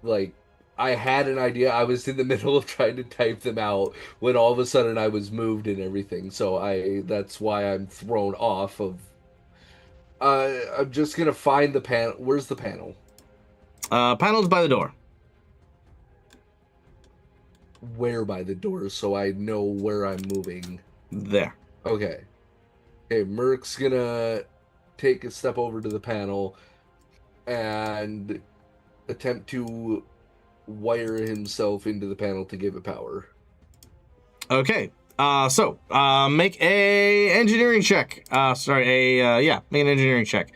like. I had an idea. I was in the middle of trying to type them out when all of a sudden I was moved and everything. So that's why I'm thrown off of. I'm just gonna find the panel. Where's the panel? Panels by the door. Where by the door so I know where I'm moving. There. Okay. Okay, Merc's gonna take a step over to the panel and attempt to wire himself into the panel to give it power. Okay. Make a engineering check. Make an engineering check.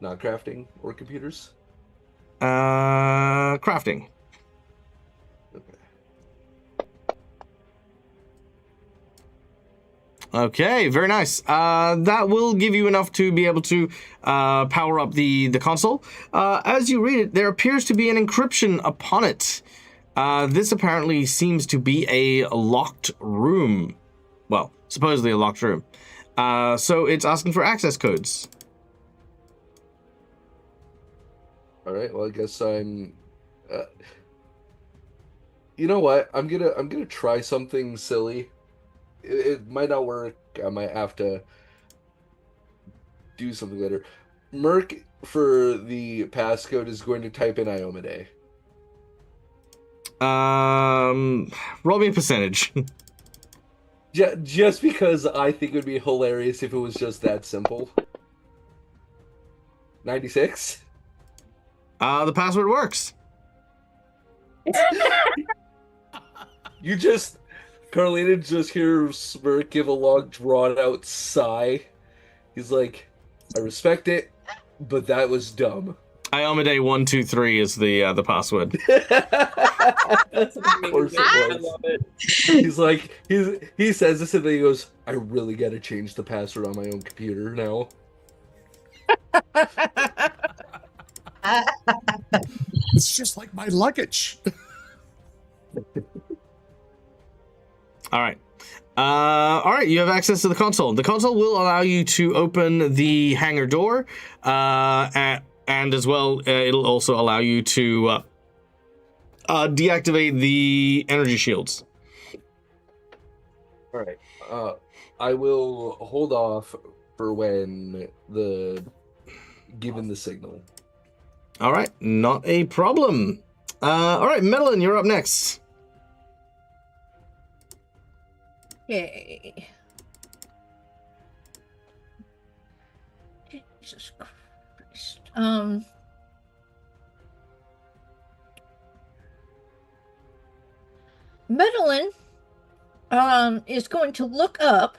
Not crafting or computers? Crafting. Okay, very nice. That will give you enough to be able to power up the console. As you read it, there appears to be an encryption upon it. This apparently seems to be a locked room. Well, supposedly a locked room. So it's asking for access codes. All right. Well, I guess I'm. You know what? I'm gonna try something silly. It might not work. I might have to do something better. Merc for the passcode is going to type in Iomade. Roll me a percentage. Just because I think it would be hilarious if it was just that simple. 96? The password works. You just... Carlina just hears Smirk give a long, drawn-out sigh. He's like, I respect it, but that was dumb. Iomade123 is the password. That's amazing. I love it. He's like, he says this and then he goes, I really gotta change the password on my own computer now. It's just like my luggage. All right. You have access to the console. The console will allow you to open the hangar door, and as well, it'll also allow you to deactivate the energy shields. All right. I will hold off for when given the signal. All right, not a problem. All right, Madeline, you're up next. Okay. Jesus Christ. Madeline is going to look up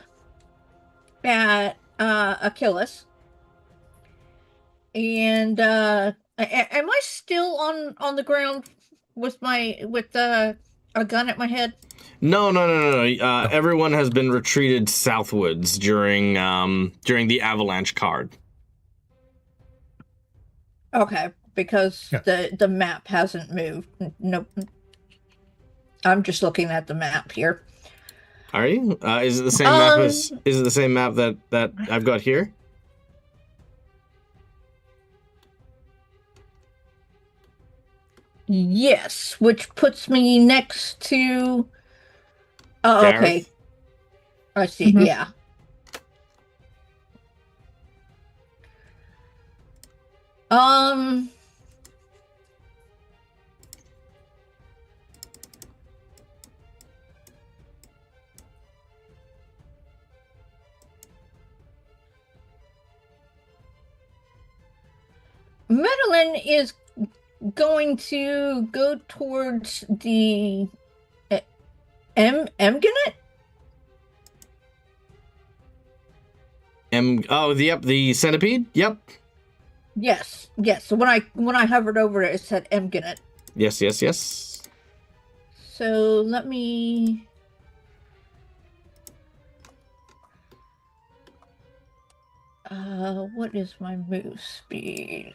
at Achilles. And am I still on the ground with a gun at my head? No. Everyone has been retreated southwards during the avalanche card. Okay, because the map hasn't moved. Nope. I'm just looking at the map here. Are you? Is it the same map is it the same map that I've got here? Yes, which puts me next to. Oh, Gareth? okay. I see. Mhm. Yeah. Madeline is going to go towards the Mganet? The centipede? Yep. Yes. So when I hovered over it, it said Mganet. Yes. So let me. What is my move speed?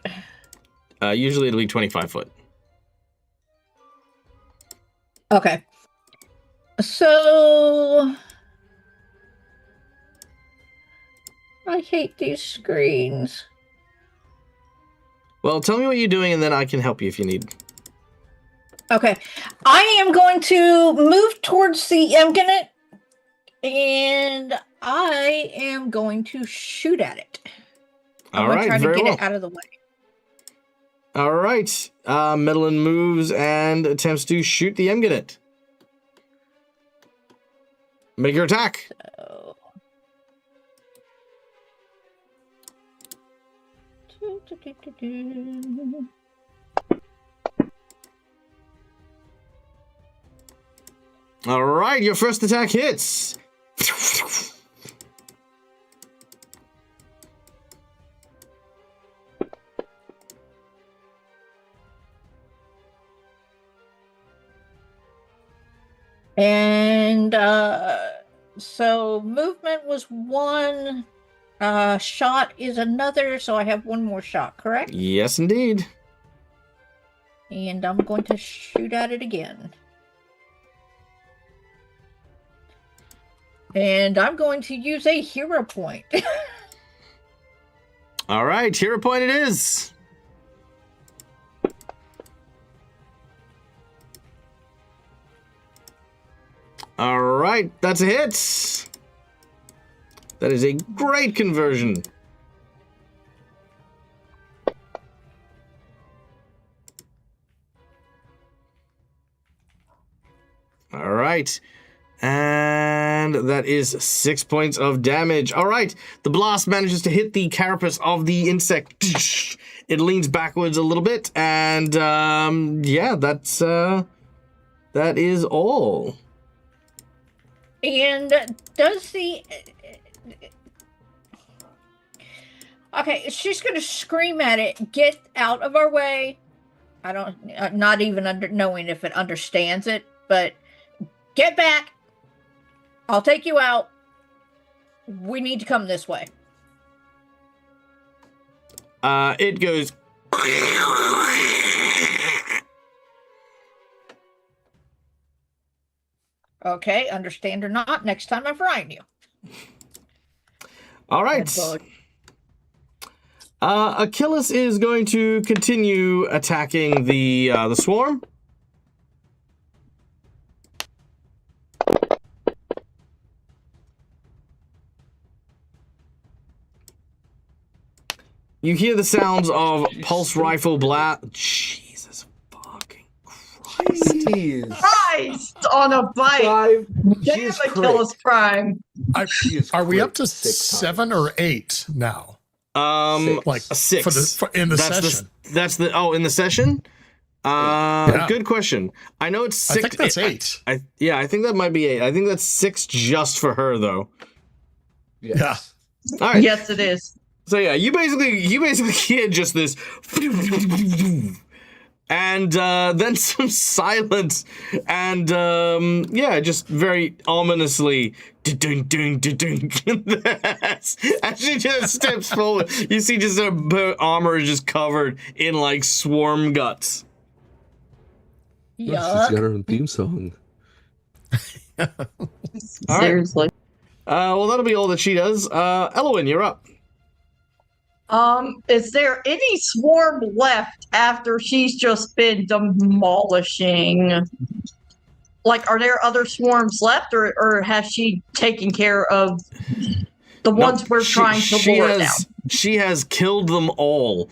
Usually it'll be 25 foot. Okay. So I hate these screens. Well, tell me what you're doing, and then I can help you if you need. Okay. I am going to move towards the Emganet, and I am going to shoot at it. I'm going to try to get it out of the way. All right. Medellin moves and attempts to shoot the Emganet. Make your attack. So... All right, your first attack hits. And so movement was 1, shot is another, so I have 1 more shot, correct? Yes, indeed. And I'm going to shoot at it again. And I'm going to use a hero point. All right, hero point it is. All right, that's a hit. That is a great conversion. All right. And that is 6 points of damage. All right. The blast manages to hit the carapace of the insect. It leans backwards a little bit. And, yeah, that is all. And does the... Okay, she's going to scream at it, get out of our way. I don't... not even knowing if it understands it, but get back. I'll take you out. We need to come this way. It goes... Okay, understand or not, next time I frighten you. All right. Achilles is going to continue attacking the swarm. You hear the sounds of pulse rifle blast. Jesus fucking Christ. Jeez. Christ on a bike. Damn Achilles Prime. Are we up to 7 or 8 now? Like a 6 in the session. In the session. Yeah. Good question. I know it's 6. I think that's 8. I think that might be 8. I think that's 6 just for her though. Yes. Yeah. All right. Yes, it is. So yeah, you basically hear just this, and then some silence, and yeah, just very ominously, as she just steps forward, you see just her armor is just covered in like swarm guts. She's got her own theme song. Seriously. Well, that'll be all that she does. Elowen, you're up. Is there any swarm left after she's just been demolishing? Like, are there other swarms left, or has she taken care of the ones we're trying to lure down? She has killed them all.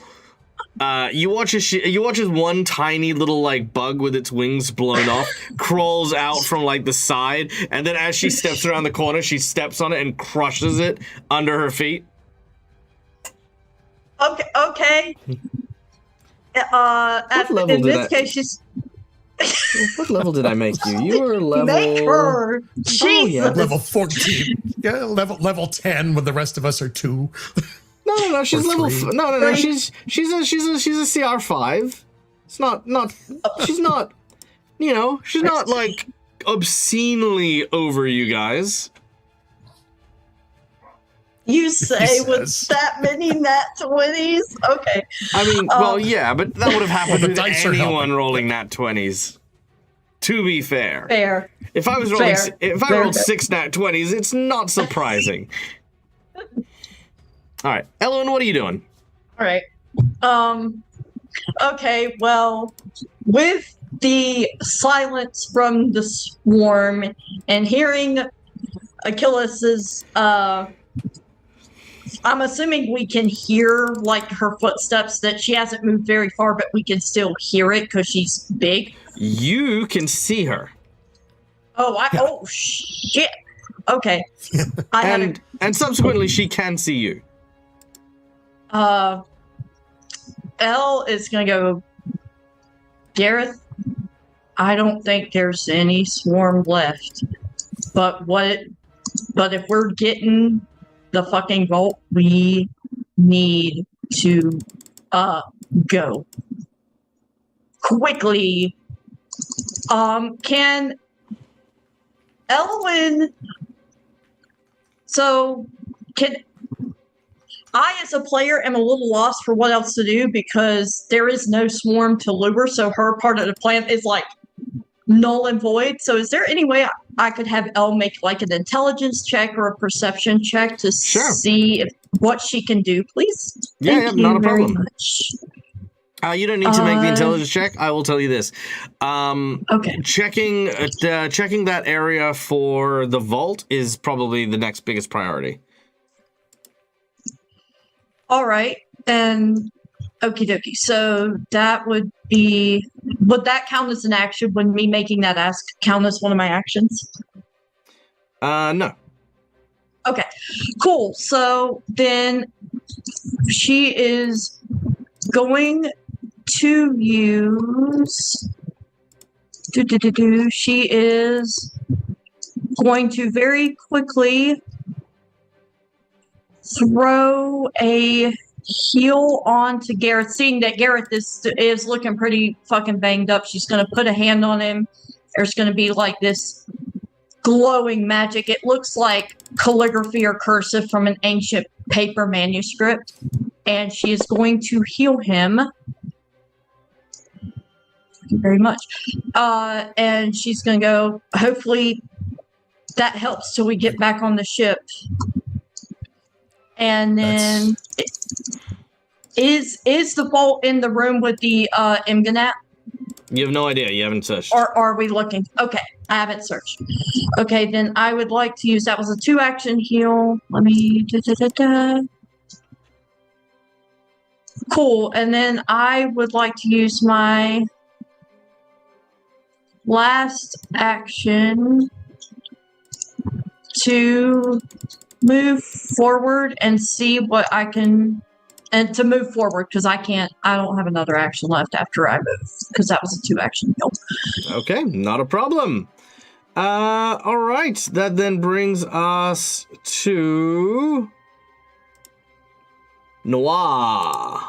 You watch as one tiny little like bug with its wings blown off crawls out from like the side, and then as she steps around the corner, she steps on it and crushes it under her feet. Okay. In this case, she's. What level did I make you? You were level. Make her. Oh, yeah. Level 14. Yeah, level 10 when the rest of us are 2. No. She's level. No. 3. She's a CR5. It's not. She's not. You know, she's not like obscenely over you guys. You say with that many nat 20s? Okay. I mean, well, yeah, but that would have happened the with dice are anyone helping. rolling nat 20s. To be fair. Fair. If I was rolling, Fair. if I Fair. rolled 6 nat 20s, it's not surprising. All right, Ellen, what are you doing? All right. Okay, well, with the silence from the swarm and hearing Achilles's, I'm assuming we can hear like her footsteps, that she hasn't moved very far, but we can still hear it because she's big. You can see her. Oh shit. Okay. I had And subsequently, she can see you. Elle is gonna go, Gareth, I don't think there's any swarm left. But if we're getting the fucking vault, we need to go quickly. Can Elwyn, I, as a player, am a little lost for what else to do because there is no swarm to lure, so her part of the plan is like null and void. So is there any way I could have Elle make like an intelligence check or a perception check to see what she can do, please? Yeah, not a problem. Much. You don't need to make the intelligence check. I will tell you this. Okay. Checking that area for the vault is probably the next biggest priority. All right, and okie dokie. So that would that count as an action? Would me making that ask count as one of my actions? No. Okay, cool. So then she is going to use. She is going to very quickly throw a heal onto Gareth, seeing that Gareth is looking pretty fucking banged up. She's going to put a hand on him. There's going to be like this glowing magic. It looks like calligraphy or cursive from an ancient paper manuscript. And she is going to heal him. Thank you very much. And she's going to go, hopefully that helps till we get back on the ship. And then is the vault in the room with the Imganat? You have no idea. You haven't searched. Or are we looking? Okay, I haven't searched. Okay, then I would like to use, that was a 2-action heal. Let me Cool, and then I would like to use my last action to move forward and see what I can, and to move forward because I don't have another action left after I move because that was a 2-action heal. Okay, not a problem. All right, that then brings us to Noir.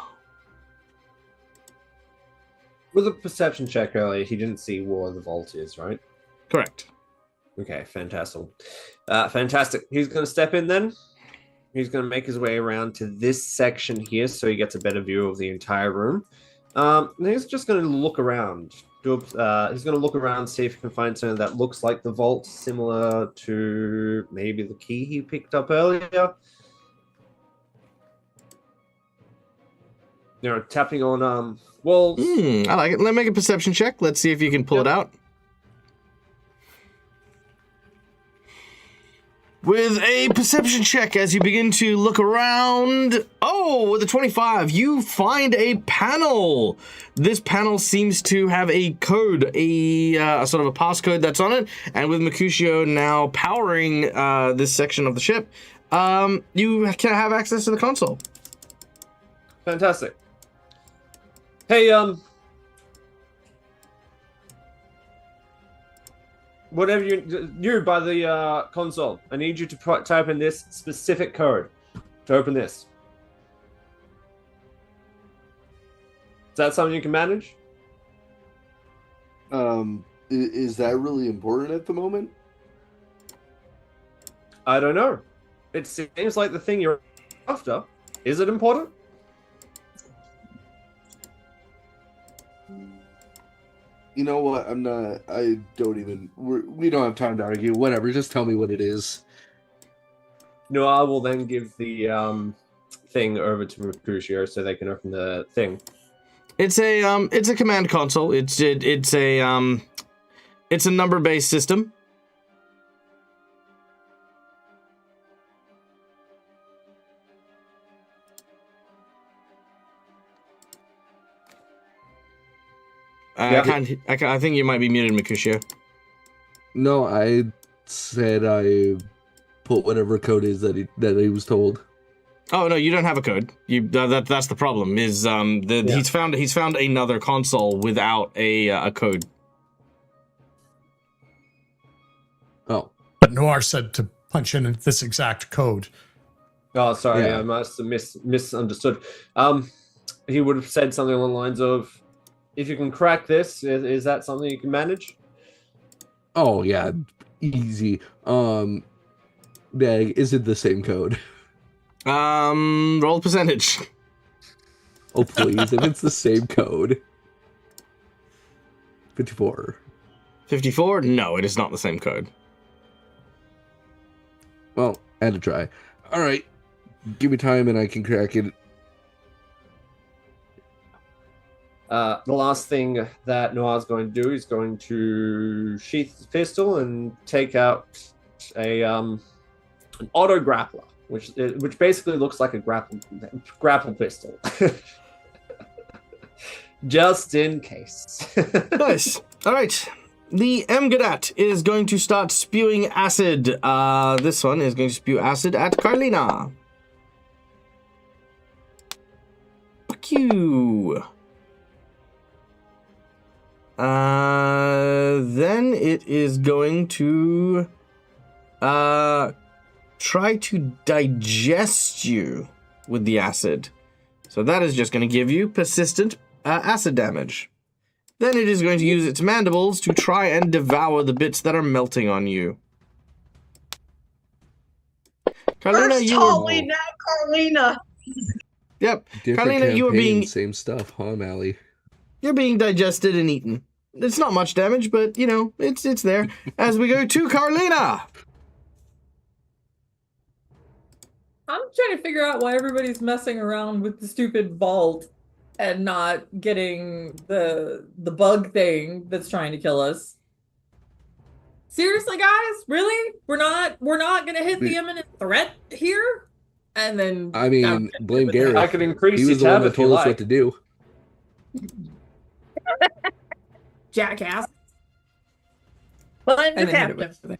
With a perception check earlier, he didn't see where the vault is, right? Correct. Okay, fantastic. Fantastic. He's going to step in then. He's going to make his way around to this section here so he gets a better view of the entire room. And he's just going to look around. He's going to look around, see if he can find something that looks like the vault, similar to maybe the key he picked up earlier. You know, tapping on walls. I like it. Let me make a perception check. Let's see if you can pull it out. With a perception check, as you begin to look around, with a 25, you find a panel. This panel seems to have a code, a sort of a passcode that's on it, and with Mercutio now powering this section of the ship, you can have access to the console. Fantastic. Hey, whatever you by the console, I need you to type in this specific code to open this. Is that something you can manage? Is that really important at the moment? I don't know. It seems like the thing you're after. Is it important? You know what? I'm not. I don't even. We don't have time to argue. Whatever. Just tell me what it is. No, I will then give the thing over to Mercutio so they can open the thing. It's a command console. It's a number-based system. I think you might be muted, Mercutio. No, I said I put whatever code is that he was told. Oh no, you don't have a code. That's the problem. Is he's found another console without a code. Oh, But Noir said to punch in this exact code. Oh, sorry, Yeah. I must have misunderstood. He would have said something along the lines of, "If you can crack this, is that something you can manage?" oh yeah, easy. Dag, is it the same code? Roll percentage. Oh please, if it's the same code. 54. 54? No, it is not the same code. Well, I had to try. All right, give me time and I can crack it. The last thing that Noir's going to do is going to sheath his pistol and take out an auto grappler, which basically looks like a grapple pistol, just in case. Nice. All right. The Mgadat is going to start spewing acid. This one is going to spew acid at Carlina. Fuck you. Then it is going to try to digest you with the acid. So that is just going to give you persistent acid damage. Then it is going to use its mandibles to try and devour the bits that are melting on you. Carlina, First you Holly, were... now Carlina. Yep. Different Carlina, you were campaign, being... same stuff, huh, Mally? You're being digested and eaten. It's not much damage, but, you know, it's there. As we go to Carlina! I'm trying to figure out why everybody's messing around with the stupid vault and not getting the bug thing that's trying to kill us. Seriously, guys? Really? We're not gonna hit the imminent threat here? And then I mean, blame Garrett. I could increase He was the your one tab that if you told us like. what to do. Jackass. Blame the And then hit it captain. with-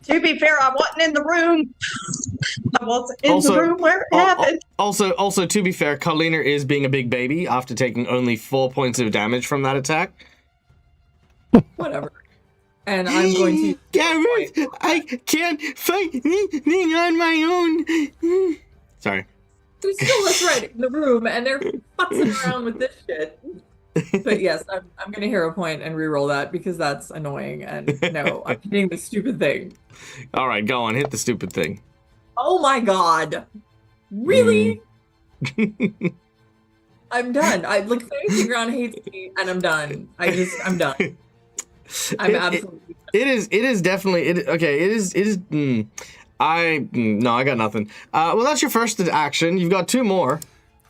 To be fair, I wasn't in the room. I wasn't in Also- the room where it happened. Also, to be fair, Carlina is being a big baby after taking only 4 points of damage from that attack. Whatever. And I'm going to Garrett, I can't fight anything on my own. Sorry. There's still a threat in the room, and they're futzing around with this shit. But yes, I'm gonna hero point and reroll that because that's annoying. And no, I'm hitting the stupid thing. All right, go on, hit the stupid thing. Oh my god! Really? I'm done. I like the ground hates me, and I'm done. I'm done. I'm absolutely. It is definitely. Okay, it is. No, I got nothing. Well, that's your first action. You've got 2 more.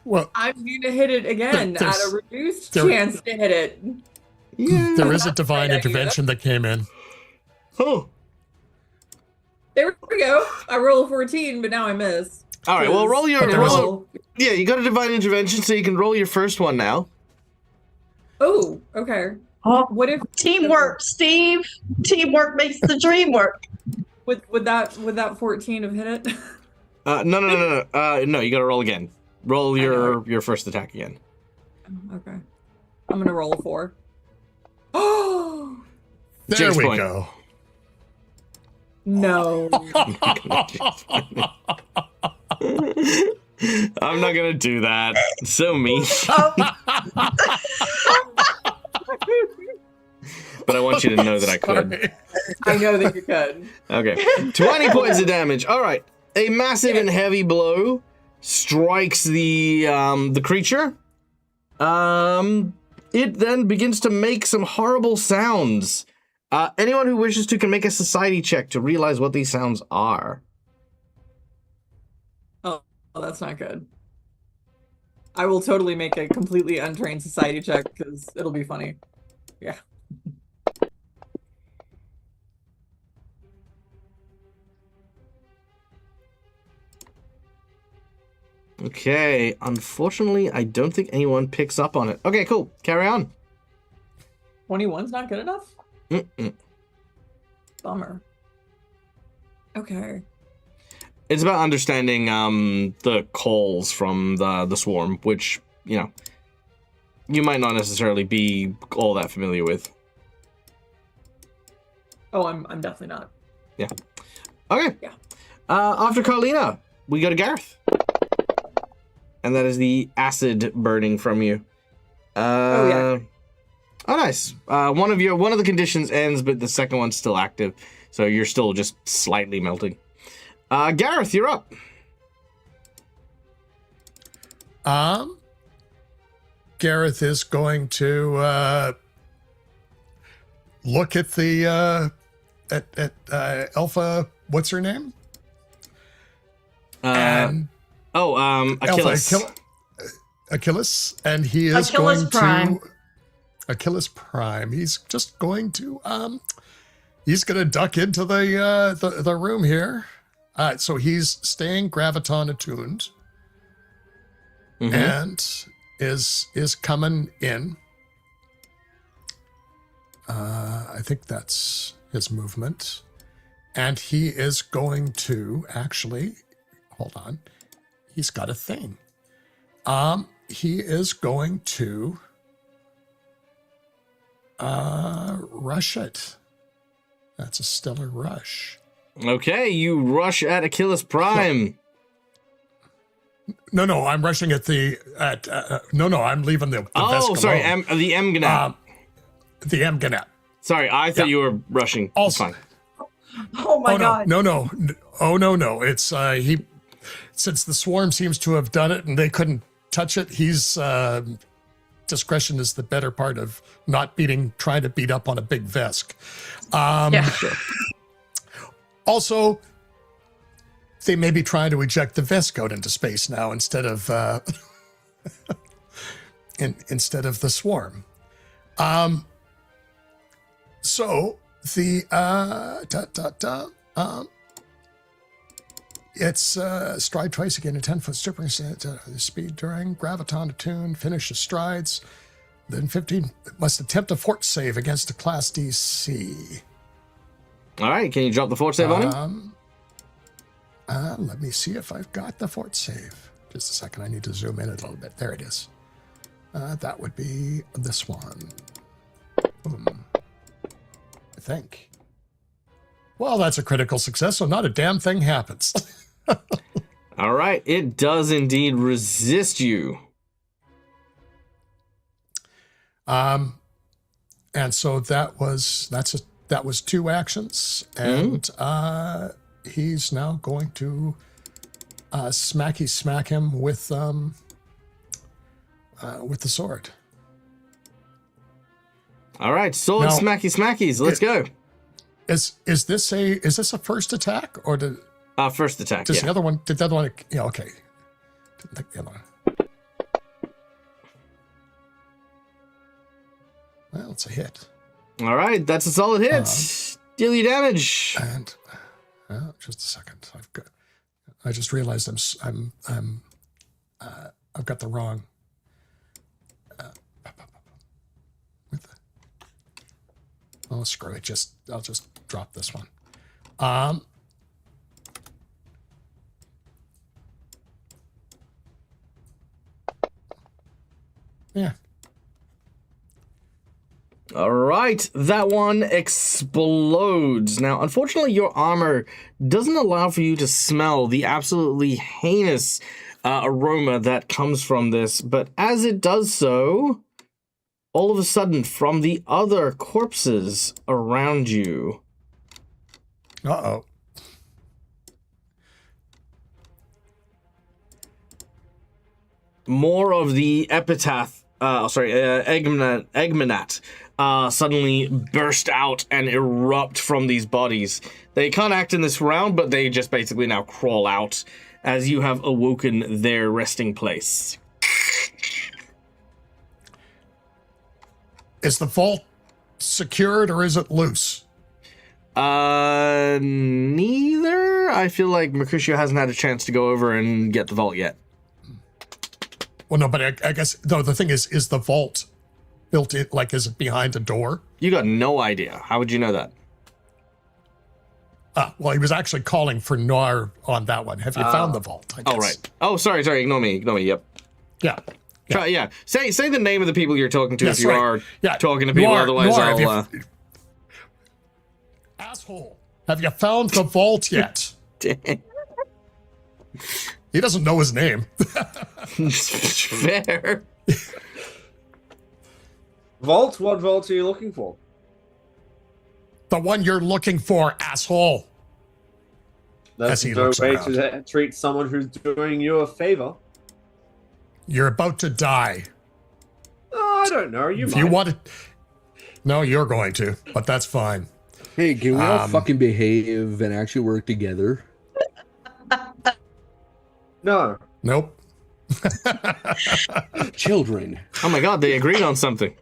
Well, I'm gonna hit it again at a reduced there- chance to hit it. Yeah. there is a divine Great idea. intervention that came in. Oh. There we go. I roll a 14, but now I miss. All right. Well, roll your But there was roll. Yeah, you got a divine intervention, so you can roll your first one now. Oh, okay. Oh, What if teamwork, Steve. Teamwork makes the dream work. would that 14 have hit it? No. No, you got to roll again. Roll your first attack again. Okay. I'm gonna roll a 4. Oh There Jake's we point. go. no. I'm not gonna do that. So mean. But I want you to know that I could. Sorry. I know that you could. Okay. 20 points of damage. All right. A massive and heavy blow strikes the creature. it then begins to make some horrible sounds. Anyone who wishes to can make a society check to realize what these sounds are. Oh, that's not good. I will totally make a completely untrained society check because it'll be funny. Yeah. Okay, unfortunately, I don't think anyone picks up on it. Okay, cool. Carry on. 21's not good enough? Mm-mm. Bummer. Okay. It's about understanding the calls from the swarm, which, you know, you might not necessarily be all that familiar with. Oh, I'm definitely not. Yeah. Okay. Yeah. After Carlina, we go to Gareth. And that is the acid burning from you. Oh, yeah. Oh, nice. One of the conditions ends, but the second one's still active, so you're still just slightly melting. Gareth, you're up. Gareth is going to look at the at Alpha. What's her name? And Achilles. Achilles, and he is Achilles going Prime. to Achilles Prime. He's just going to he's going to duck into the room here. So he's staying graviton attuned, and is coming in. I think that's his movement, and he is going to actually hold on. He's got a thing. He is going to rush it. That's a stellar rush. Okay, you rush at Achilles Prime. No, I'm rushing at the I'm leaving the Oh, Vesk sorry, alone. the Mganet. The Mganet. Sorry, I thought Yeah. you were rushing. It's Also- fine. Oh my god. No. Oh no. It's he. Since the swarm seems to have done it and they couldn't touch it, he's discretion is the better part of not trying to beat up on a big Vesk. Yeah. Also, they may be trying to eject the Vesk out into space now instead of instead of the swarm. So the it's stride twice again, a 10-foot stripper speed during graviton attune, finish the strides. Then 15 must attempt a fort save against a class DC. All right, can you drop the fort save on him? Let me see if I've got the fort save. Just a second, I need to zoom in a little bit. There it is. That would be this one. Boom. I think. Well, that's a critical success, so not a damn thing happens. All right, it does indeed resist you. And so that was 2 actions, and he's now going to smack him with the sword. All right, sword Now, smackies. Let's go. Is this a first attack, or First attack. does Yeah. the other one? Did the other one? Yeah, okay. Didn't think the other one. Well, it's a hit. All right, that's a solid hit. Deal you damage. And just a second. I just realized I've got the wrong. Oh, screw it. I'll just drop this one. Yeah. All right, that one explodes. Now, unfortunately, your armor doesn't allow for you to smell the absolutely heinous aroma that comes from this, but as it does so, all of a sudden, from the other corpses around you, Uh-oh. more of the epitaph Egmanat, suddenly burst out and erupt from these bodies. They can't act in this round, but they just basically now crawl out as you have awoken their resting place. Is the vault secured or is it loose? Neither. I feel like Mercutio hasn't had a chance to go over and get the vault yet. Well, no, but I guess, though, the thing is the vault built in, like, is it behind a door? You got no idea. How would you know that? Well, he was actually calling for Noir on that one. Have you found the vault? I guess. Oh, right. Oh, sorry. Ignore me. Yep. Yeah. Try, yeah. Say the name of the people you're talking to Yes, if you right. are talking to people. Noir, Otherwise, Noir, I'll... Asshole, have you found the vault yet? Dang. He doesn't know his name. Fair. Vault? What vault are you looking for? The one you're looking for, asshole. As That's he no looks way around. to treat someone who's doing you a favor. You're about to die. Oh, I don't know. You If might. you want to... No, you're going to, but that's fine. Hey, can we all fucking behave and actually work together? No. Nope. Children. Oh my god, they agreed on something.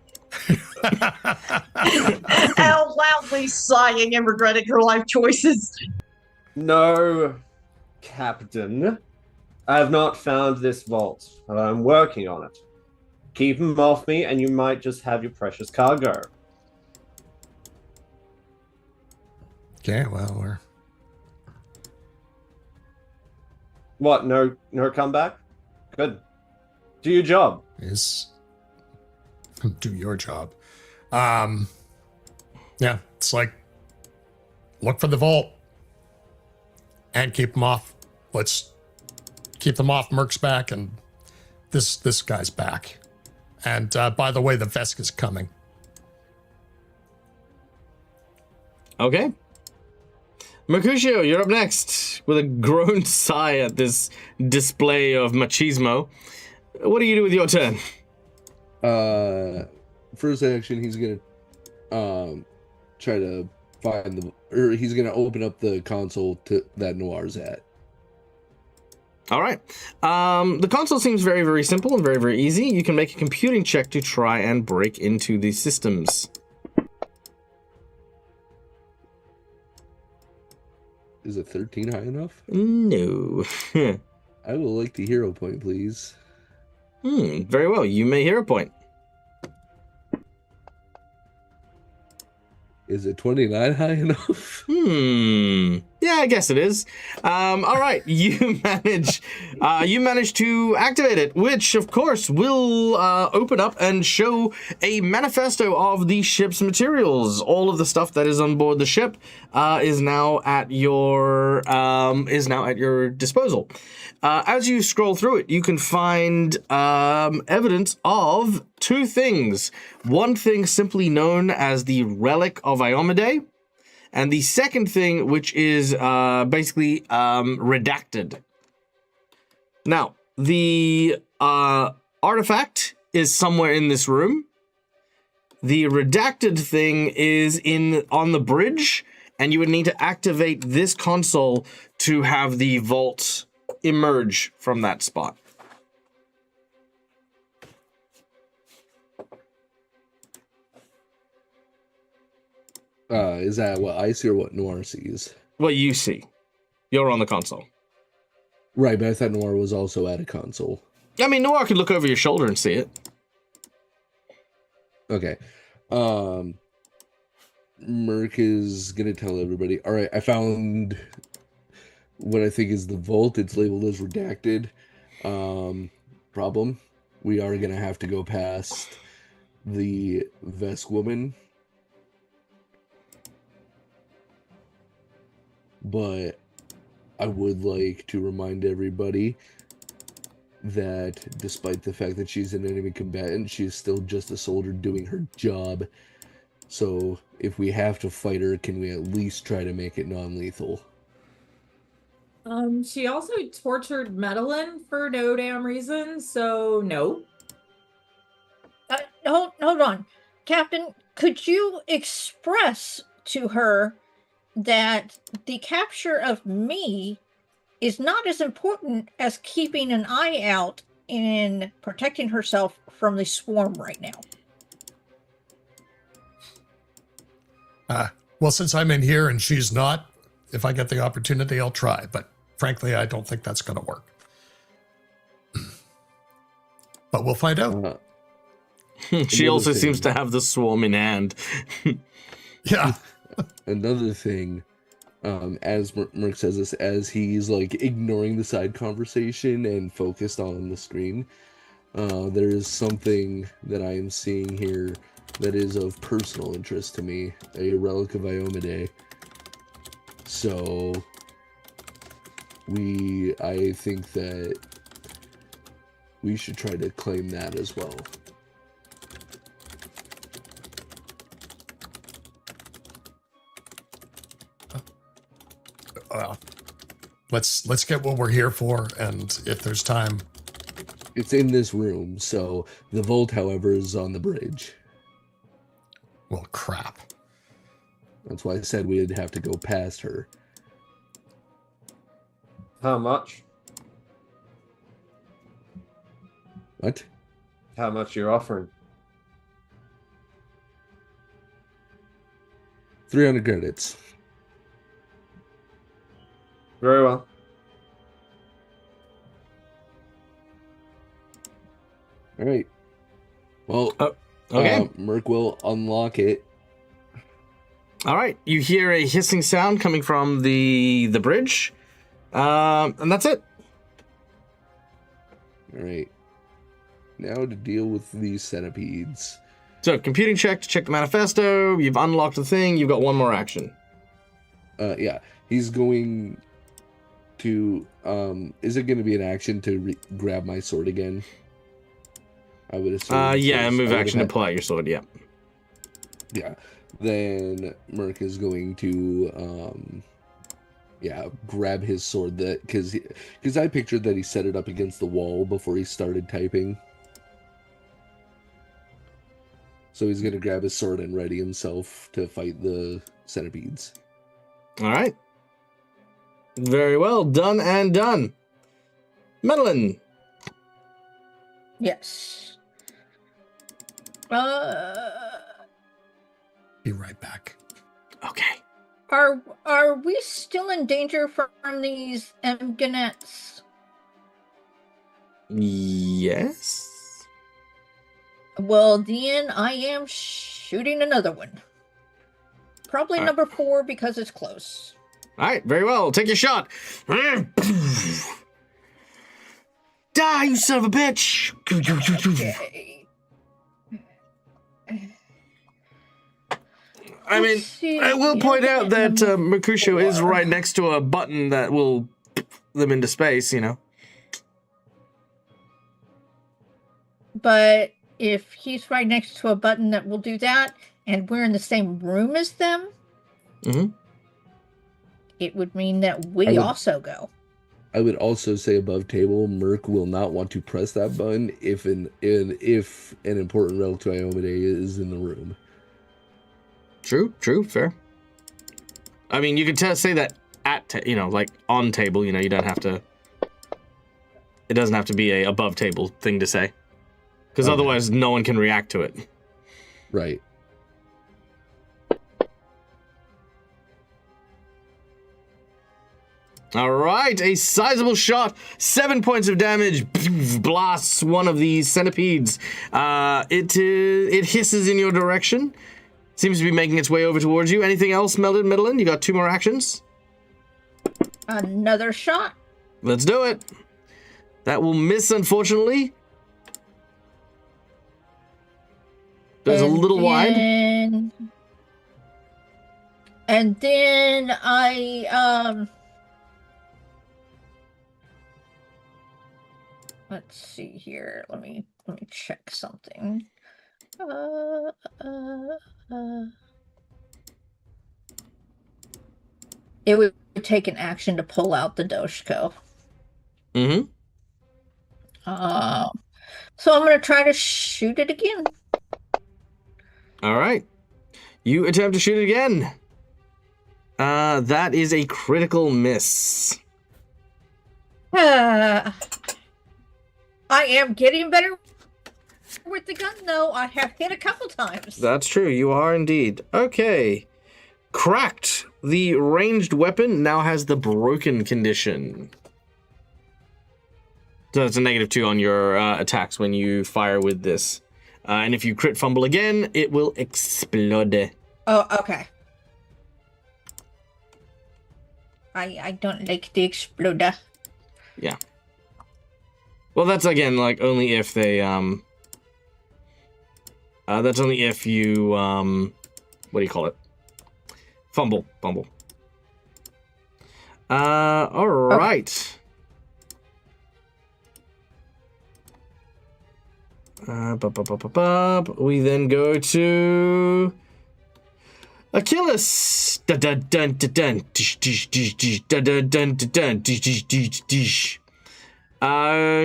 Out loudly sighing and regretting her life choices. No, Captain. I have not found this vault, and I'm working on it. Keep him off me, and you might just have your precious cargo. Okay, well, we're... What? No comeback? Good. Do your job. Do your job. Yeah, it's like, look for the vault and keep them off. Let's keep them off Merc's back and this guy's back. And by the way, the Vesk is coming. Okay. Mercutio, you're up next with a groan sigh at this display of machismo. What do you do with your turn? First action, he's gonna try to find he's gonna open up the console that Noir's at. All right. The console seems very, very simple and very, very easy. You can make a computing check to try and break into the systems. Is it 13 high enough? No. I would like the hero point, please. Very well. You may hear a point. Is it 29 high enough? Yeah, I guess it is. All right, you manage to activate it, which of course will open up and show a manifesto of the ship's materials. All of the stuff that is on board the ship is now at your disposal. As you scroll through it, you can find evidence of two things. One thing simply known as the Relic of Iomedae, and the second thing, which is basically redacted. Now, the artifact is somewhere in this room. The redacted thing is on the bridge, and you would need to activate this console to have the vault emerge from that spot. Is that what I see or what Noir sees? What you see. You're on the console. Right, but I thought Noir was also at a console. I mean, Noir could look over your shoulder and see it. Okay. Merc is gonna tell everybody, all right, I found what I think is the vault. It's labeled as redacted. Problem. We are gonna have to go past the Vesk woman. But I would like to remind everybody that despite the fact that she's an enemy combatant, she's still just a soldier doing her job. So if we have to fight her, can we at least try to make it non-lethal? She also tortured Madeline for no damn reason, so no. hold on, Captain. Could you express to her that the capture of me is not as important as keeping an eye out and protecting herself from the swarm right now? Well, since I'm in here and she's not, if I get the opportunity, I'll try. But frankly, I don't think that's going to work. But we'll find out. She also seems to have the swarm in hand. Yeah. Another thing, as Merc says this, as he's like ignoring the side conversation and focused on the screen, there is something that I am seeing here that is of personal interest to me, a relic of Iomedae. So I think that we should try to claim that as well. Let's get what we're here for, and if there's time. It's in this room, so the vault, however, is on the bridge. Well, crap. That's why I said we'd have to go past her. How much? What? How much you're offering? 300 credits. Very well. All right. Well, Okay. Merc will unlock it. All right. You hear a hissing sound coming from the bridge, and that's it. All right. Now to deal with these centipedes. So, computing check to check the manifesto. You've unlocked the thing. You've got one more action. Yeah, he's going to. Is it going to be an action to grab my sword again? I would assume. Yeah, move action to pull out your sword. Yeah. Yeah. Then Merc is going to, grab his sword because I pictured that he set it up against the wall before he started typing. So he's going to grab his sword and ready himself to fight the centipedes. All right. Very well. Done and done. Madeline. Yes. Be right back. Okay. Are we still in danger from these Mganets? Yes. Well, then I am shooting another one. Probably All right. number 4 because it's close. All right. Very well. Take your shot. Die, you son of a bitch. Okay. I mean, I will point out that Mercutio is right next to a button that will put them into space, you know. But if he's right next to a button that will do that, and we're in the same room as them, it would mean that we also go. I would also say above table, Merc will not want to press that button if an important relic to Iomedae is in the room. True, fair. I mean, you could say that at, like on table, you don't have to, it doesn't have to be a above table thing to say. Because otherwise no one can react to it. Right. All right, a sizable shot, 7 points of damage, blasts one of these centipedes. It hisses in your direction. Seems to be making its way over towards you. Anything else, Middleton? You got 2 more actions? Another shot. Let's do it. That will miss, unfortunately. Goes a little wide. And then I let's see here. Let me check something. It would take an action to pull out the Doshko. Mm-hmm. So I'm gonna try to shoot it again. All right. You attempt to shoot it again. That is a critical miss. I am getting better with the gun, though. I have hit a couple times. That's true. You are indeed. Okay. Cracked. The ranged weapon now has the broken condition. So it's a -2 on your attacks when you fire with this. And if you crit fumble again, it will explode. Oh, okay. I don't like the exploder. Yeah. Well, that's again like only if they that's only if you what do you call it? Fumble. All right. We then go to Achilles.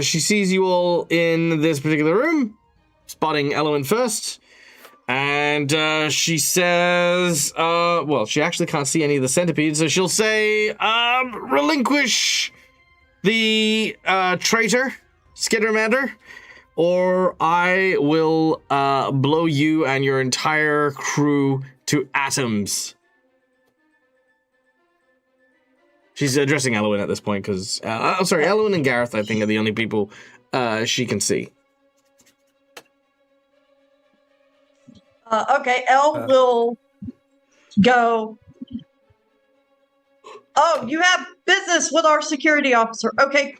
She sees you all in this particular room, spotting Eloin first, and she says, well, she actually can't see any of the centipedes, so she'll say, relinquish the traitor, Skittermander, or I will blow you and your entire crew to atoms. She's addressing Eloin at this point because, sorry, Eloin and Gareth, I think, are the only people she can see. Okay, Elle will go. Oh, you have business with our security officer. Okay,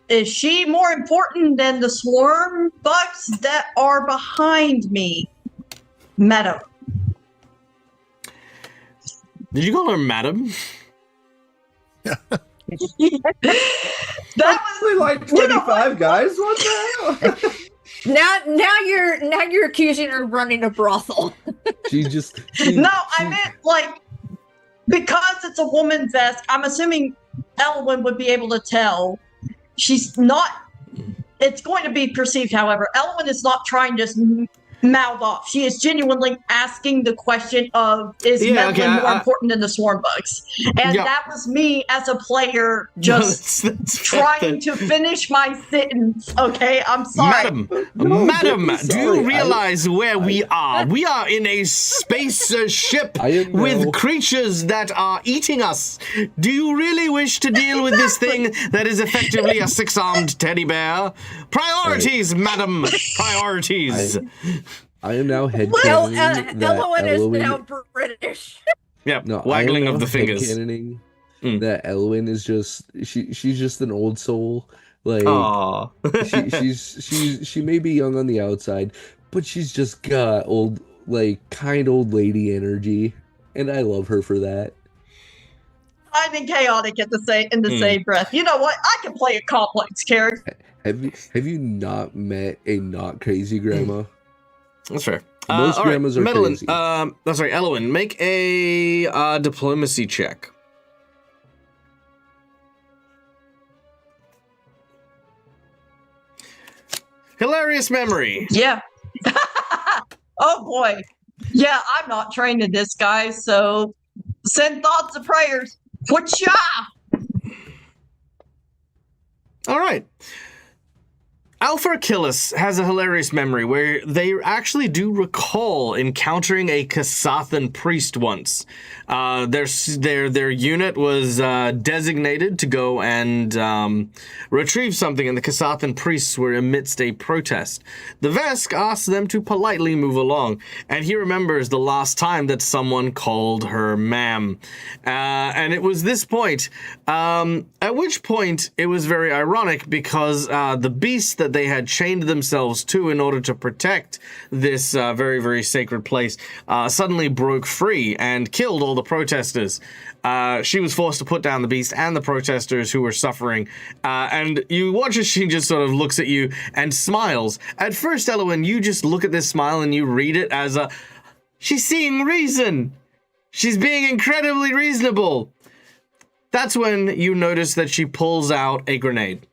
is she more important than the swarm bugs that are behind me, madam? Did you call her madam? That was like 25 guys. What the hell? Now you're accusing her of running a brothel. No, I meant like because it's a woman's vest. I'm assuming Eloin would be able to tell. She's not. It's going to be perceived, however. Eloin is not trying to mouth off. She is genuinely asking the question of, is meddling more important than the swarm bugs? And that was me as a player just trying to finish my sentence. Okay, I'm sorry. Madam, do you realize where we are? We are in a space ship with creatures that are eating us. Do you really wish to deal with this thing that is effectively a six-armed teddy bear? Priorities, madam. Priorities. I am now headcanoning that Eloin is now British. Yeah, no, waggling of the fingers. Headcanoning that Eloin is just she's just an old soul. Like she may be young on the outside, but she's just got old old lady energy, and I love her for that. I'm in chaotic in the same breath. You know what? I can play a complex character. Have you not met a not crazy grandma? That's fair. Most grandmas are crazy. Sorry, Eloin, make a diplomacy check. Hilarious memory. Yeah. Oh boy. Yeah, I'm not trained in this, guys, so send thoughts and prayers. Whatcha? All right. Alpha Achilles has a hilarious memory where they actually do recall encountering a Kasathan priest once. Their unit was designated to go and retrieve something, and the Kasathan priests were amidst a protest. The Vesk asked them to politely move along, and he remembers the last time that someone called her ma'am. And it was this point, at which point it was very ironic because the beast that they had chained themselves to in order to protect this very, very sacred place suddenly broke free and killed all the protesters. She was forced to put down the beast and the protesters who were suffering. And you watch as she just sort of looks at you and smiles. At first, Eloin, you just look at this smile and you read it as she's seeing reason. She's being incredibly reasonable. That's when you notice that she pulls out a grenade.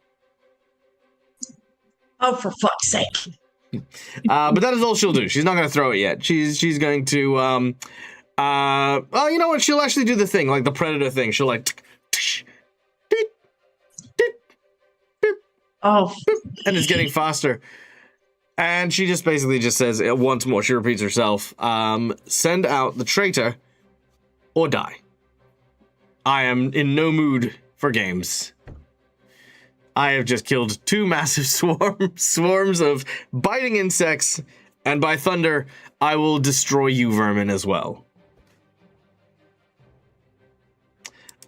Oh, for fuck's sake. But that is all she'll do. She's not going to throw it yet. She's going to, well, you know what? She'll actually do the thing, like the predator thing. She'll like, Oh, and it's getting faster. And she just basically just says once more, she repeats herself, send out the traitor or die. I am in no mood for games. I have just killed 2 massive swarms of biting insects, and by thunder, I will destroy you vermin as well.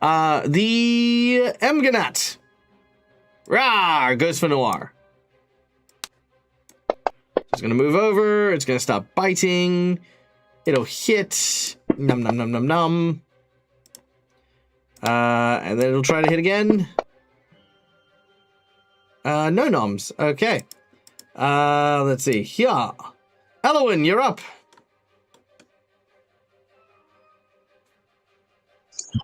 The Emganat. Rah! Goes for Noir. It's gonna move over. It's gonna stop biting. It'll hit. Num num num num num. And then it'll try to hit again. No noms. Okay. Let's see. Here. Elowin, you're up.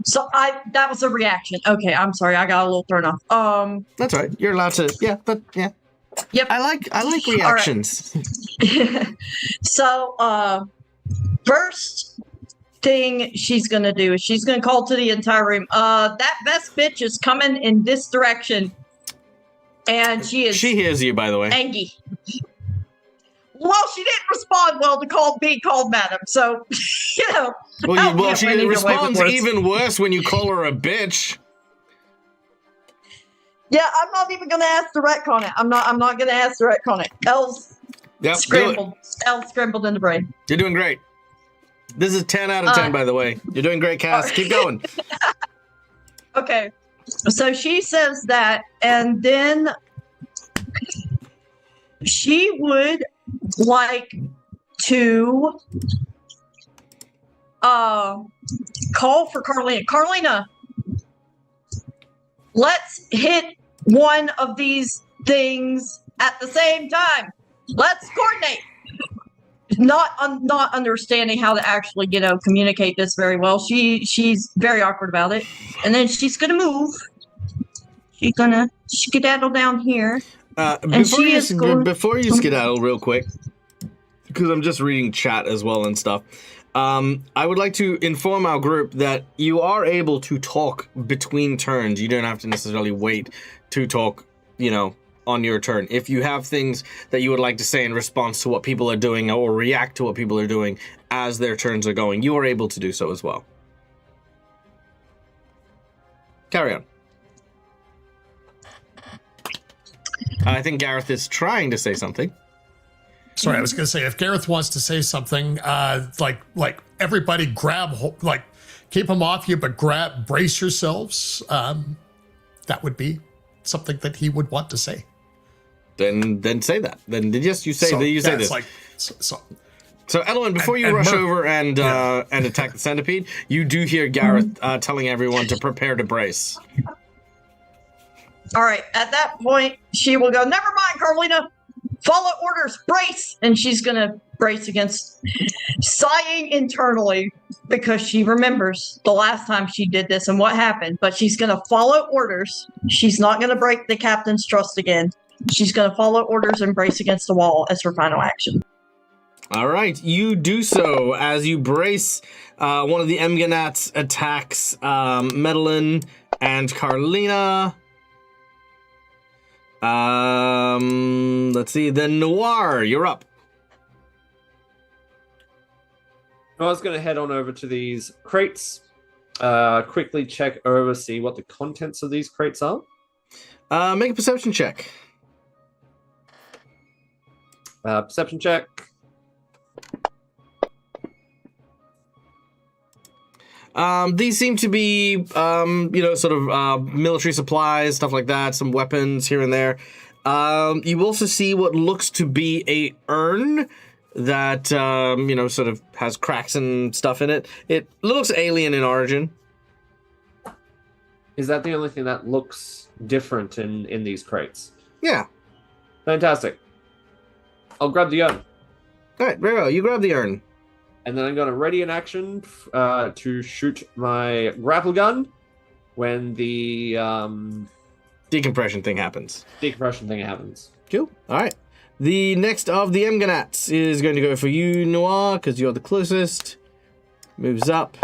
so that was a reaction. Okay, I'm sorry. I got a little thrown off. That's right. You're allowed to. Yeah. Yep. I like reactions. So, first thing she's gonna do is she's gonna call to the entire room. That best bitch is coming in this direction, and she hears you, by the way. angry. Well, she didn't respond well to being called madam, so you know. Well, she win either way with responds words. even worse when you call her a bitch. Yeah, I'm not even gonna ask to retcon it. I'm not gonna ask to retcon it. L's Yep. scrambled. L scrambled in the brain. You're doing great. This is 10 out of 10, by the way. You're doing great, Cass. Keep going. Okay. So she says that, and then she would like to call for Carlina. Carlina, let's hit one of these things at the same time. Let's coordinate. Not understanding how to actually, communicate this very well. She's very awkward about it. And then she's gonna move. She's gonna skedaddle down here. Before you skedaddle real quick, because I'm just reading chat as well and stuff, I would like to inform our group that you are able to talk between turns. You don't have to necessarily wait to talk, on your turn. If you have things that you would like to say in response to what people are doing or react to what people are doing as their turns are going, you are able to do so as well. Carry on. I think Gareth is trying to say something. Sorry, I was going to say, if Gareth wants to say something, like everybody keep him off you, but brace yourselves. That would be something that he would want to say. Then say that. Then yes, you say So, that. You say it's this. So Elwin, before you rush over and attack the centipede, you do hear Gareth telling everyone to prepare to brace. All right. At that point, she will go, never mind, Carlina. Follow orders. Brace. And she's going to brace against sighing internally because she remembers the last time she did this and what happened. But she's going to follow orders. She's not going to break the captain's trust again. She's going to follow orders and brace against the wall as her final action. All right. You do so as you brace. One of the Emganats attacks Medellin and Carlina. Let's see. Then Noir, you're up. I was going to head on over to these crates, quickly check over, see what the contents of these crates are. Make a perception check. Perception check. These seem to be, military supplies, stuff like that, some weapons here and there. You also see what looks to be a urn that, sort of has cracks and stuff in it. It looks alien in origin. Is that the only thing that looks different in these crates? Yeah. Fantastic. I'll grab the urn. All right, very well. You grab the urn. And then I'm going to ready an action to shoot my grapple gun when the decompression thing happens. Decompression thing happens. Cool. All right. The next of the Mganats is going to go for you, Noir, because you're the closest. Moves up.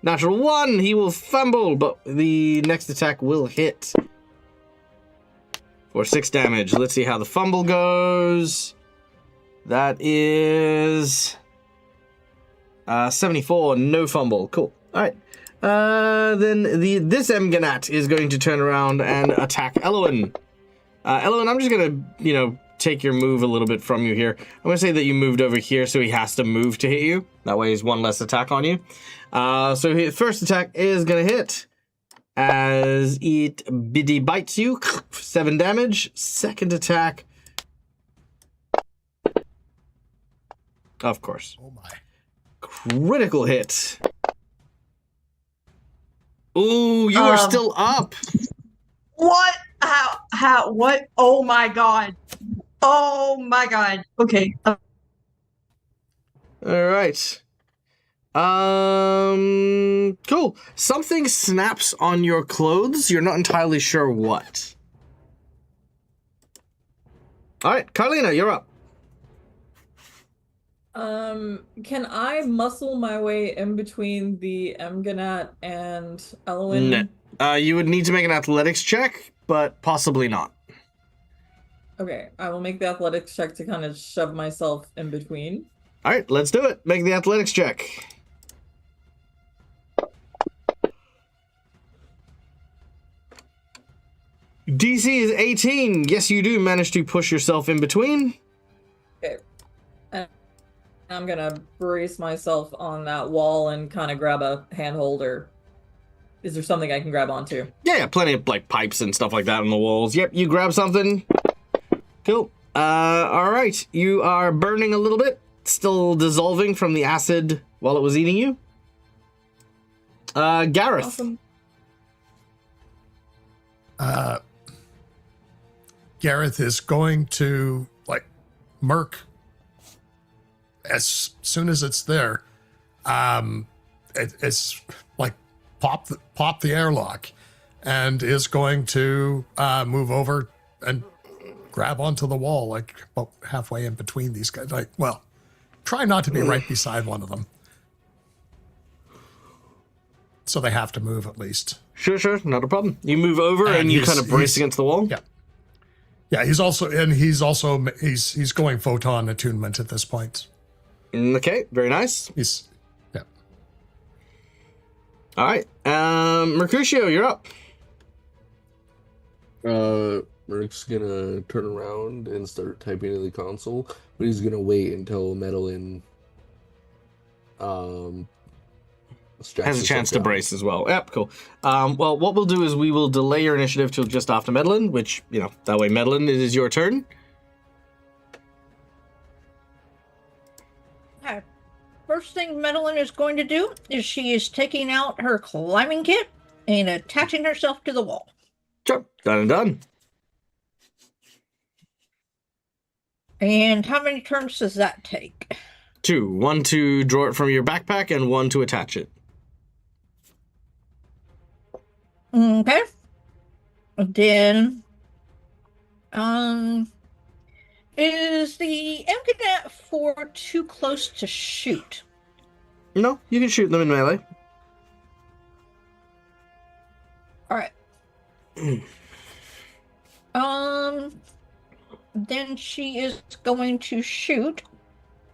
Natural 1, he will fumble, but the next attack will hit. For 6 damage. Let's see how the fumble goes. That is 74, no fumble. Cool. All right. Then this Mganat is going to turn around and attack Elowen. Elowen, I'm just gonna, take your move a little bit from you here. I'm gonna say that you moved over here, so he has to move to hit you. That way, he's one less attack on you. So his first attack is gonna hit as it biddy bites you, 7 damage. Second attack, of course. Oh my. Critical hit. Ooh, you are still up. What? How? What? Oh my god. Oh my god. Okay. All right. Cool. Something snaps on your clothes. You're not entirely sure what. All right, Carlina, you're up. Can I muscle my way in between the Mganat and Elowen? You would need to make an athletics check, but possibly not. Okay, I will make the athletics check to kind of shove myself in between. All right, let's do it. Make the athletics check. DC is 18. Yes, you do manage to push yourself in between. Okay. And I'm gonna brace myself on that wall and kind of grab a handhold, or is there something I can grab onto? Yeah, plenty of pipes and stuff like that on the walls. Yep, you grab something. Cool. All right. You are burning a little bit, still dissolving from the acid while it was eating you. Gareth. Awesome. Gareth is going to Merc as soon as it's there. It's like pop the airlock, and is going to move over and grab onto the wall, about halfway in between these guys. Try not to be right beside one of them, so they have to move at least. Sure, not a problem. You move over and you kind of brace against the wall. Yeah. He's going photon attunement at this point. Okay, very nice. All right, Mercutio, you're up. Merc's gonna turn around and start typing in the console, but he's gonna wait until Madeline has a chance to brace as well. Yep, cool. Well, what we'll do is we will delay your initiative till just after Madeline, which, that way Madeline, it is your turn. Okay. First thing Madeline is going to do is she is taking out her climbing kit and attaching herself to the wall. Sure, done and done. And how many turns does that take? 2. 1 to draw it from your backpack and 1 to attach it. Okay. Then, is the Mganat 4 too close to shoot? No, you can shoot them in melee. All right. Then she is going to shoot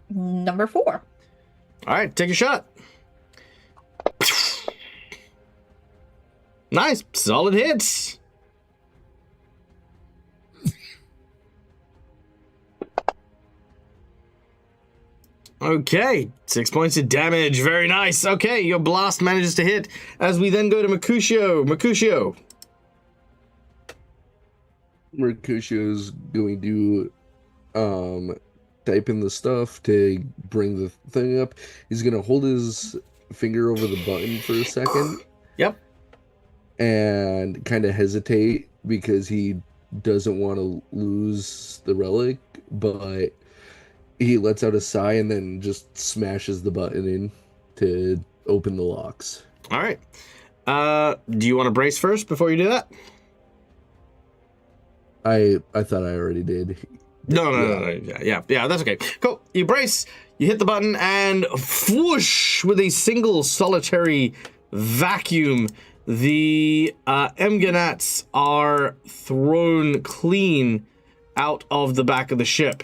number 4. All right, take a shot. Nice, solid hits. Okay, 6 points of damage. Very nice. Okay, your blast manages to hit. As we then go to Mercutio. Mercutio's going to type in the stuff to bring the thing up. He's going to hold his finger over the button for a second. Yep. And kind of hesitate because he doesn't want to lose the relic, but he lets out a sigh and then just smashes the button in to open the locks. All right. Do you want to brace first before you do that? I thought I already did. No. Yeah, that's okay. Cool. You brace, you hit the button, and whoosh, with a single solitary vacuum, the Emganats are thrown clean out of the back of the ship.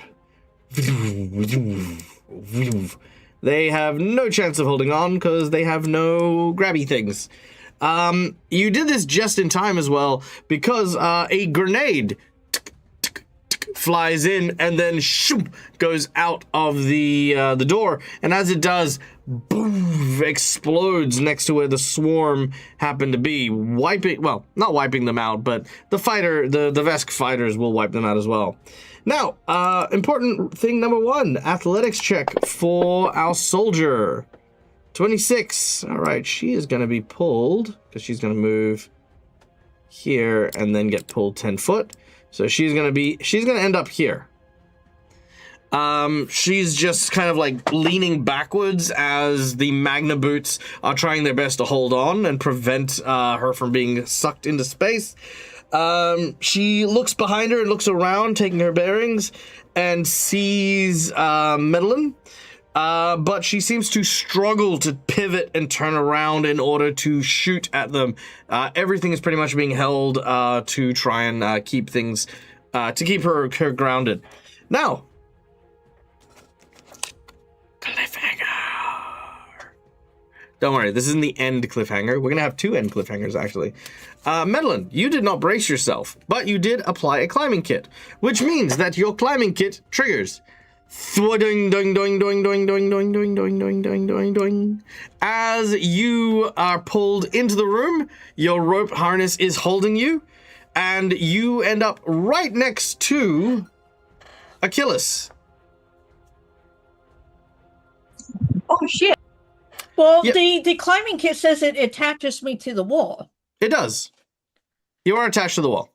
They have no chance of holding on because they have no grabby things. You did this just in time as well because a grenade flies in and then shoop, goes out of the door, and as it does, boom, explodes next to where the swarm happened to be, not wiping them out, but the Vesk fighters will wipe them out as well. Now, important thing number 1, athletics check for our soldier. 26. All right, she is going to be pulled because she's going to move here and then get pulled 10 foot. So she's going to end up here. She's just kind of like leaning backwards as the Magna Boots are trying their best to hold on and prevent her from being sucked into space. She looks behind her and looks around, taking her bearings, and sees Medellin. But she seems to struggle to pivot and turn around in order to shoot at them. Everything is pretty much being held to try and keep things, to keep her grounded. Now, cliffhanger. Don't worry, this isn't the end cliffhanger. We're going to have 2 end cliffhangers, actually. Medellin, you did not brace yourself, but you did apply a climbing kit, which means that your climbing kit triggers. Doing, doing, doing, doing, doing, doing, doing, doing, doing, doing, doing, doing, doing. As you are pulled into the room, your rope harness is holding you, and you end up right next to Achilles. Oh shit! Well, Yep. the climbing kit says it attaches me to the wall. It does. You are attached to the wall.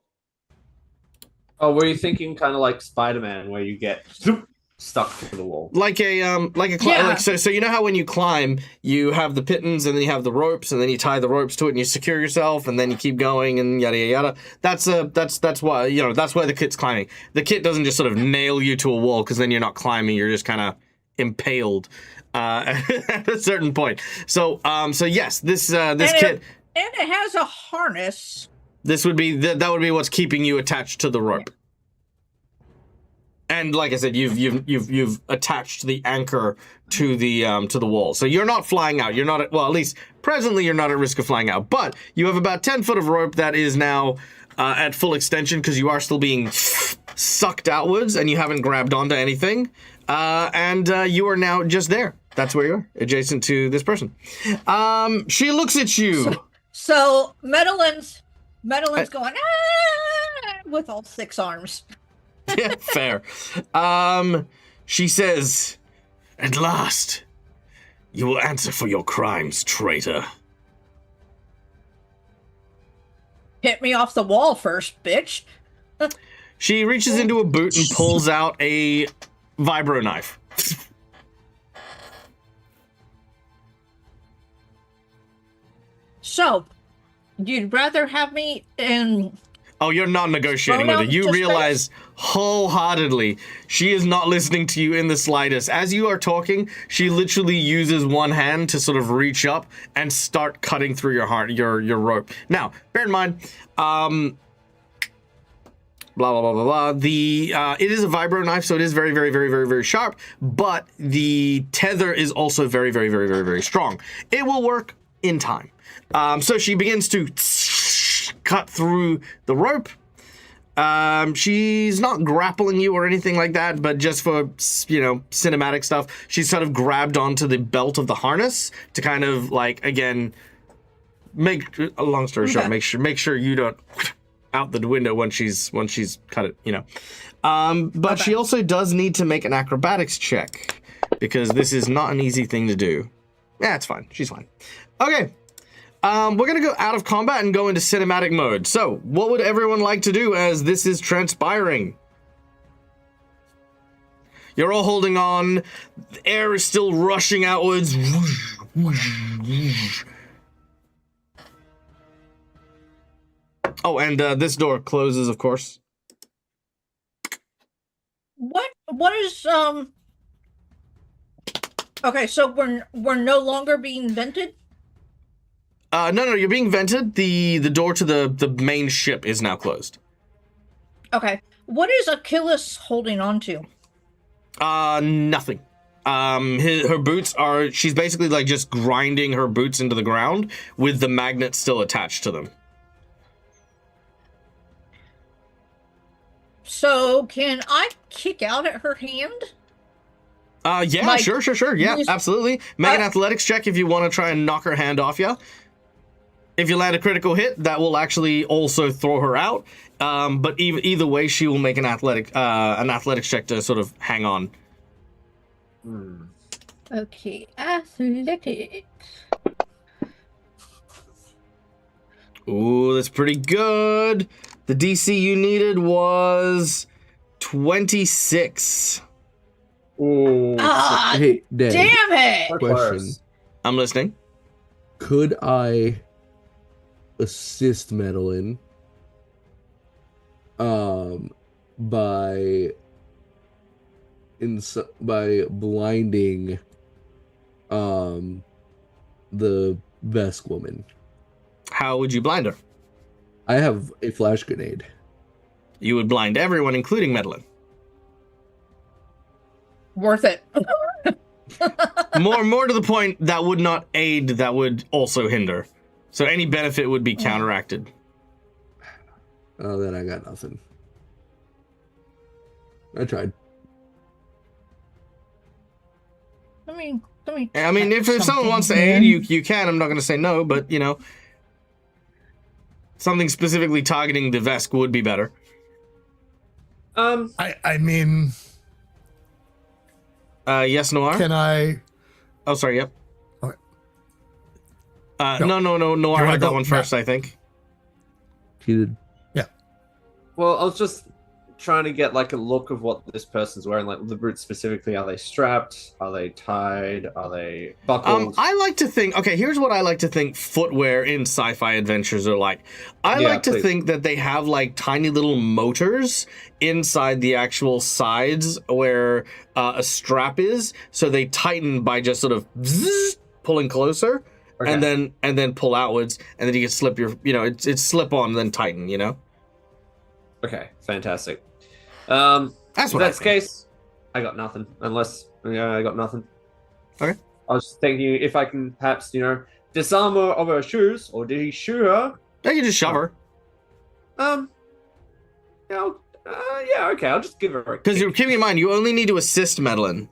Oh, were you thinking kind of like Spider-Man, where you get zoop, stuck to the wall? So you know how when you climb, you have the pittons and then you have the ropes and then you tie the ropes to it and you secure yourself and then you keep going and yada yada yada. That's why that's why the kit's climbing. The kit doesn't just sort of nail you to a wall because then you're not climbing. You're just kind of impaled at a certain point. So yes, this kit. And it has a harness. This would be that would be what's keeping you attached to the rope. And like I said, you've attached the anchor to the wall, so you're not flying out. You're not at least presently you're not at risk of flying out. But you have about 10 foot of rope that is now at full extension because you are still being sucked outwards and you haven't grabbed onto anything. And you are now just there. That's where you are, adjacent to this person. She looks at you. So Medellin's going with all 6 arms. Yeah, fair. She says, "At last, you will answer for your crimes, traitor." Hit me off the wall first, bitch. She reaches into a boot and pulls out a vibro knife. So, you'd rather have me in... Oh, you're not negotiating with her. You realize wholeheartedly she is not listening to you in the slightest. As you are talking, she literally uses one hand to sort of reach up and start cutting through your rope. Now, bear in mind, blah blah blah blah blah. It is a vibro knife, so it is very very very very very sharp. But the tether is also very very very very very strong. It will work in time. So she begins to cut through the rope. She's not grappling you or anything like that, but just for, cinematic stuff, she's sort of grabbed onto the belt of the harness to kind of like, again, make a long story short, make sure you don't out the window when she's cut it, But she also does need to make an acrobatics check because this is not an easy thing to do. Yeah, it's fine. She's fine. Okay. We're going to go out of combat and go into cinematic mode. So, what would everyone like to do as this is transpiring? You're all holding on. The air is still rushing outwards. Oh, and this door closes, of course. What is Okay, so we're no longer being vented? No, you're being vented. The door to the main ship is now closed. Okay. What is Achilles holding on to? Nothing. Her boots are, she's basically like just grinding her boots into the ground with the magnet still attached to them. So can I kick out at her hand? Yeah, Like, sure. Yeah, absolutely. Make an athletics check if you want to try and knock her hand off you. If you land a critical hit, that will actually also throw her out. But either way, she will make an athletics check to sort of hang on. Okay, athletics. Ooh, that's pretty good. The DC you needed was 26. Ooh. Ah, Hey, Dad. damn it! so question. close. I'm listening. Could I assist Madeline by blinding the Vesk woman? How would you blind her? I have a flash grenade. You would blind everyone, including Madeline. Worth it. More to the point, that would not aid, that would also hinder. So any benefit would be counteracted. Oh, then I got nothing. I tried. Let me. I mean, if someone something wants to here. aid, you can. I'm not going to say no, but, you know, something specifically targeting the Vesk would be better. I mean, Yes, Noir? can I? Oh, sorry, yep. Okay. No, Noir You wanna had that go? one first, I think. He did. Well, I was just trying to get like a look of what this person's wearing, like the boots specifically. Are they strapped? Are they tied? Are they buckled? I like to think, okay, here's what I like to think footwear in sci-fi adventures are like. I Yeah, like to please. think that they have like tiny little motors inside the actual sides where a strap is, so they tighten by just sort of zzz, pulling closer, Okay. and then pull outwards, and then you can slip your, you know, it's slip on and then tighten, you know? Okay, fantastic. That's If what that's I the think. case, I got nothing. Unless, yeah, I got nothing. Okay. I was thinking if I can perhaps, disarm her of her shoes, or did he shoe her? Yeah, you just shove her. Yeah, yeah, okay, I'll just give her a Because kick. you're keeping in mind, you only need to assist Madeline.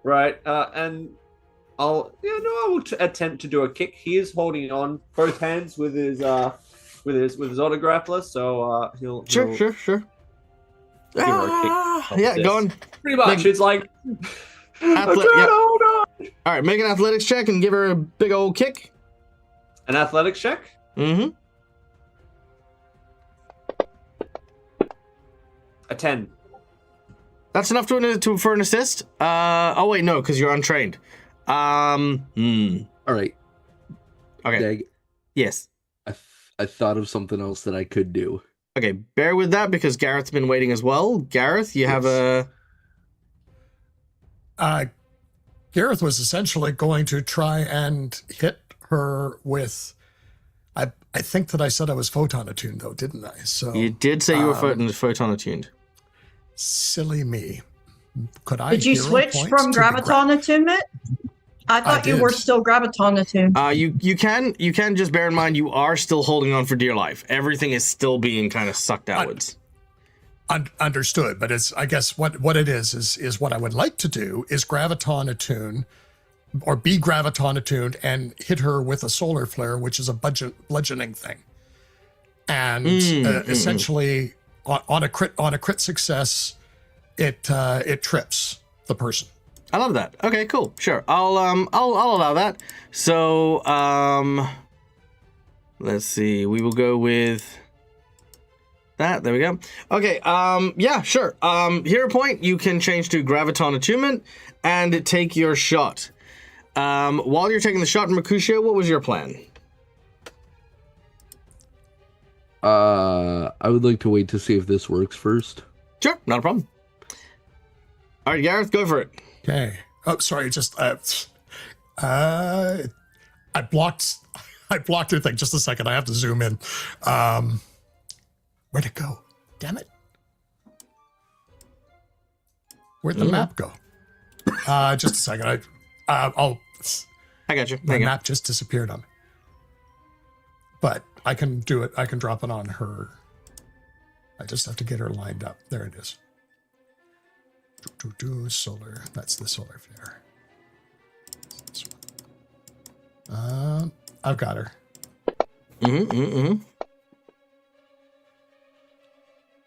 Right, and I will attempt to do a kick. He is holding on both hands with his autograppler, so he'll Sure. give her a kick. Yeah, go on. Pretty much, it's like I'm trying yeah. to hold on. All right, make an athletics check and give her a big old kick. An athletics check. Mm-hmm. A 10. That's enough for an assist. Oh wait, no, because you're untrained. All right. Okay. Dag, Yes. I thought of something else that I could do. Okay, bear with that because Gareth's been waiting as well. Gareth, you have a. Gareth was essentially going to try and hit her with. I think that I said I was photon attuned, though, didn't I? So You did say you were photon attuned. silly me. Could I? Did you hero switch points from to the graviton attunement? I thought you did. were still graviton attuned. You can just bear in mind you are still holding on for dear life. Everything is still being kind of sucked outwards. Understood, but it's, I guess what it is what I would like to do is graviton attune, or be graviton attuned and hit her with a solar flare, which is a bludgeoning thing, and essentially on a crit success, it trips the person. I love that. Okay, cool. Sure. I'll allow that. So, let's see. We will go with that. There we go. Okay, yeah, sure. Hero point, you can change to graviton attunement and take your shot. While you're taking the shot, Mercutio, what was your plan? I would like to wait to see if this works first. Sure, not a problem. All right, Gareth, go for it. Okay. Oh, sorry. Just I blocked your thing. Just a second. I have to zoom in. Where'd it go? Damn it. Where'd the map go? Just a second. I got you. My map just disappeared on me. But I can do it. I can drop it on her. I just have to get her lined up. There it is. Solar. That's the solar flare. This one. I've got her.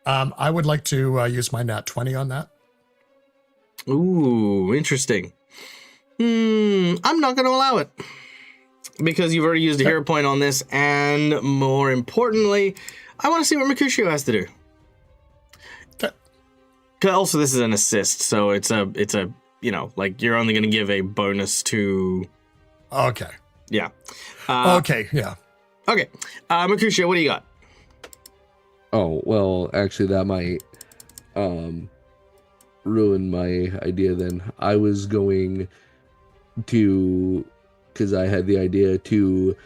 I would like to use my nat 20 on that. Ooh, interesting. I'm not going to allow it. Because you've already used a hero point on this, and more importantly, I want to see what Mercutio has to do. Also, this is an assist, so it's a, like you're only going to give a bonus to. Okay. Yeah. Okay. Yeah. Okay. Mercutio, what do you got? Oh, well, actually, that might ruin my idea then. I was going to, because I had the idea to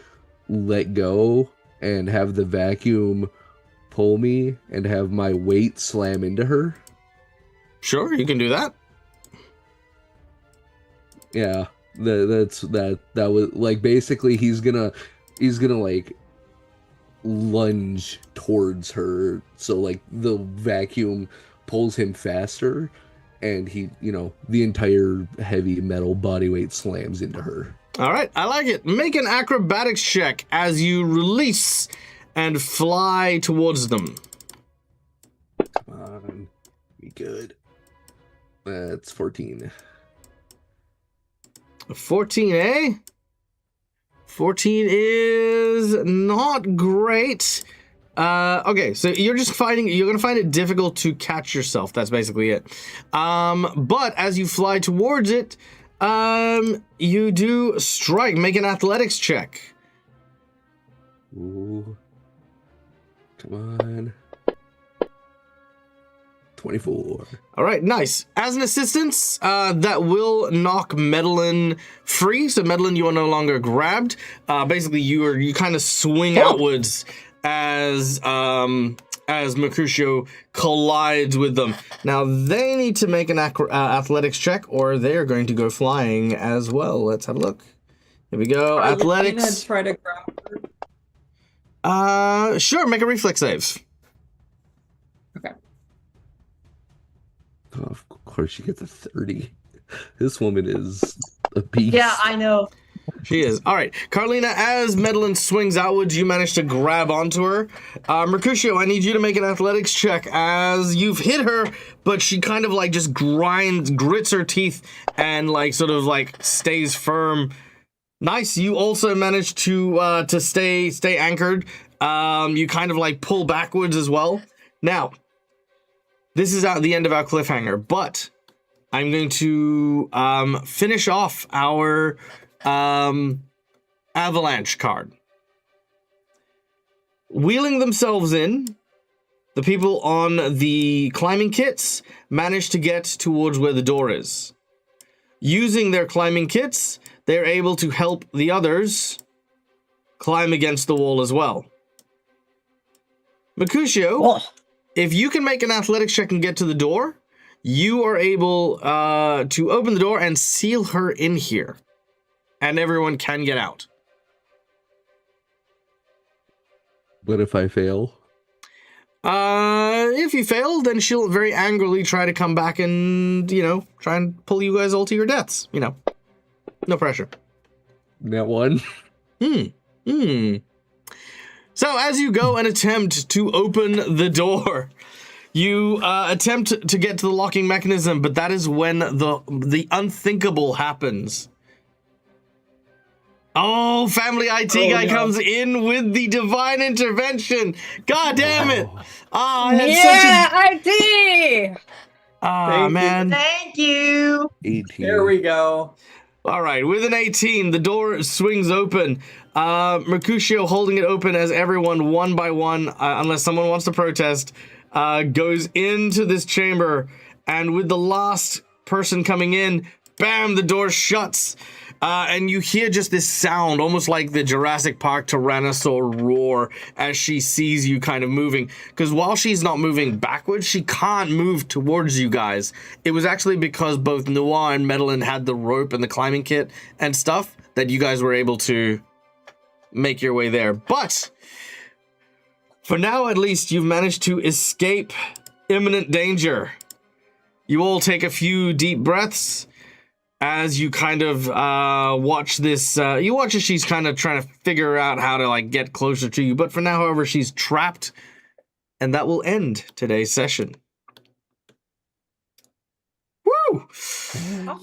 let go and have the vacuum pull me and have my weight slam into her. Sure, you can do that. Yeah, that was like basically he's gonna like lunge towards her, so like the vacuum pulls him faster, and he, the entire heavy metal body weight slams into her. All right, I like it. Make an acrobatics check as you release and fly towards them. Come on, be good. That's 14. 14, eh? 14 is not great. Okay, so you're going to find it difficult to catch yourself. That's basically it. But as you fly towards it, you do strike. Make an athletics check. Ooh. Come on. 24. All right, nice. As an assistance, that will knock Medellin free. So Medellin, you are no longer grabbed. Basically, you kind of swing outwards as Mercutio collides with them. Now they need to make an athletics check, or they are going to go flying as well. Let's have a look. Here we go. Athletics. Try to grab her. Sure. Make a reflex save. Okay. Oh, of course, she gets a 30. This woman is a beast. Yeah, I know. She is. All right. Carlina, as Medellin swings outwards, you manage to grab onto her. Mercutio, I need you to make an athletics check as you've hit her, but she kind of like just grits her teeth and like sort of like stays firm. Nice. You also managed to stay anchored. You kind of like pull backwards as well. Now, this is at the end of our cliffhanger, but I'm going to finish off our avalanche card. Wheeling themselves in, the people on the climbing kits manage to get towards where the door is. Using their climbing kits, they're able to help the others climb against the wall as well. Mercutio, if you can make an athletics check and get to the door, you are able to open the door and seal her in here. And everyone can get out. But if I fail? If you fail, then she'll very angrily try to come back and, try and pull you guys all to your deaths. No pressure. That one? So as you go and attempt to open the door, you attempt to get to the locking mechanism, but that is when the unthinkable happens. Oh, Family IT guy comes in with the divine intervention. God damn it. IT! Man. Thank you. 18. There we go. All right, with an 18, the door swings open. Mercutio holding it open as everyone, one by one, unless someone wants to protest, goes into this chamber. And with the last person coming in. Bam, the door shuts. And you hear just this sound, almost like the Jurassic Park Tyrannosaur roar as she sees you kind of moving. Because while she's not moving backwards, she can't move towards you guys. It was actually because both Noir and Medellin had the rope and the climbing kit and stuff that you guys were able to make your way there. But for now, at least, you've managed to escape imminent danger. You all take a few deep breaths as you kind of watch this. You watch as she's kind of trying to figure out how to like get closer to you. But for now, however, she's trapped, and that will end today's session. Woo!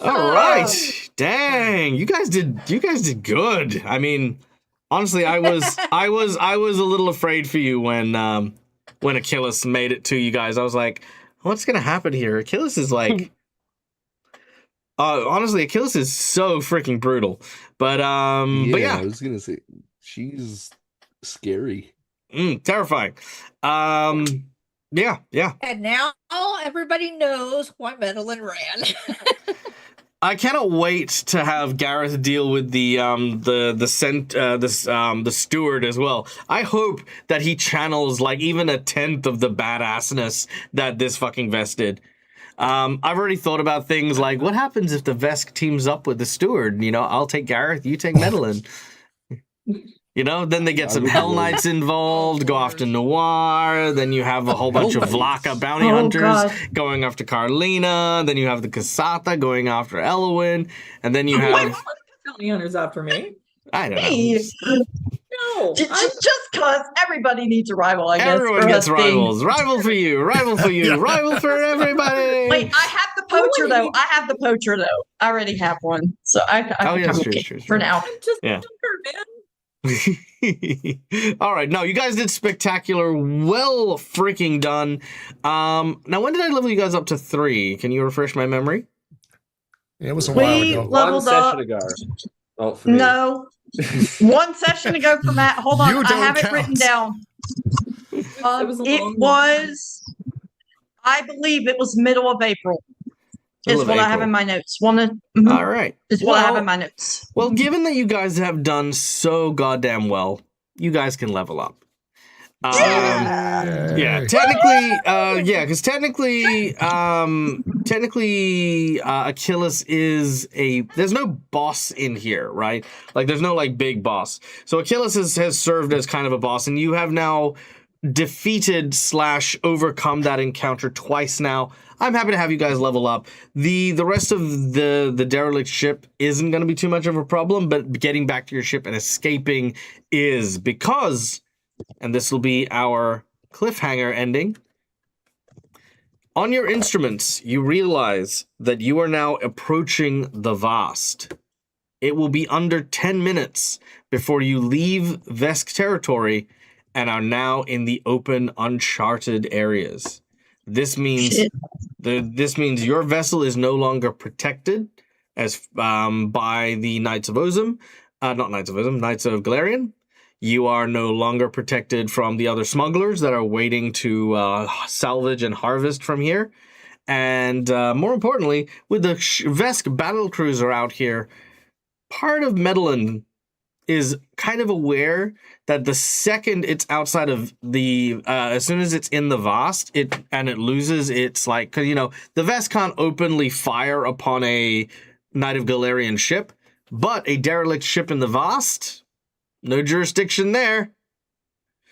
All right, dang, you guys did good. I mean, honestly, I was a little afraid for you when Achilles made it to you guys. I was like, what's gonna happen here? Achilles is like. Honestly, Achilles is so freaking brutal. But yeah. I was gonna say she's scary. Terrifying. Yeah. And now everybody knows why Medellin ran. I cannot wait to have Gareth deal with the steward as well. I hope that he channels like even a tenth of the badassness that this fucking vest did. I've already thought about things like, what happens if the Vesk teams up with the steward? You know, I'll take Gareth, you take Medellin. You know, then they get some Hell Knights involved, go after Noir, then you have a whole bunch of Vlaka bounty hunters going after Carlina, then you have the Kasata going after Elowin, and then you have... bounty hunters after me. I don't know. No, just because everybody needs a rival, I guess. Everyone gets rivals. Rival for you, rival for you, rival for everybody. Wait, I have the poacher though. I already have one, so I true. For now. Just Yeah. man. All right, no, you guys did spectacular. Well freaking done. Now, when did I level you guys up to 3? Can you refresh my memory? It was a while We ago. leveled One up. session ago. Oh, for me. No. One session ago for Matt. Hold on, You I don't have it count. written down. It was I believe it was middle of April. Middle Is of what I have April. in my notes. All right. Is what I have in my notes. Well, given that you guys have done so goddamn well, you guys can level up. Yeah, because technically, Achilles is there's no boss in here, right? Like, there's no, like, big boss. So Achilles has served as kind of a boss, and you have now defeated / overcome that encounter twice now. I'm happy to have you guys level up. The rest of the derelict ship isn't going to be too much of a problem, but getting back to your ship and escaping is, because... and this will be our cliffhanger ending. On your instruments, you realize that you are now approaching the vast. It will be under 10 minutes before you leave Vesk territory and are now in the open, uncharted areas. This means your vessel is no longer protected as by the Knights of Ozum, Knights of Galarian. You are no longer protected from the other smugglers that are waiting to salvage and harvest from here. And more importantly, with the Vesk battle cruiser out here, part of Medellin is kind of aware that the second it's outside of the, as soon as it's in the Vast, it loses its, like, because, you know, the Vesk can't openly fire upon a Knight of Galarian ship, but a derelict ship in the Vast... no jurisdiction there.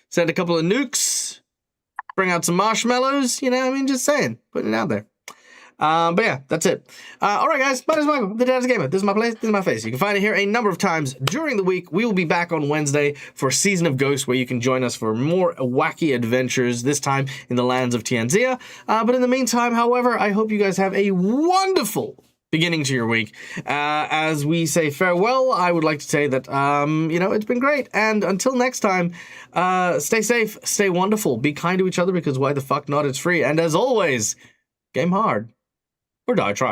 Send a couple of nukes. Bring out some marshmallows. You know, I mean, just saying. Putting it out there. But yeah, that's it. All right, guys. My name is Michael, the Dad's Gamer. This is my place. This is my face. You can find it here a number of times during the week. We will be back on Wednesday for Season of Ghosts, where you can join us for more wacky adventures, this time in the lands of Tianzia. But in the meantime, however, I hope you guys have a wonderful beginning to your week. As we say farewell, I would like to say that, you know, it's been great. And until next time, stay safe, stay wonderful, be kind to each other, because why the fuck not? It's free. And as always, game hard or die trying.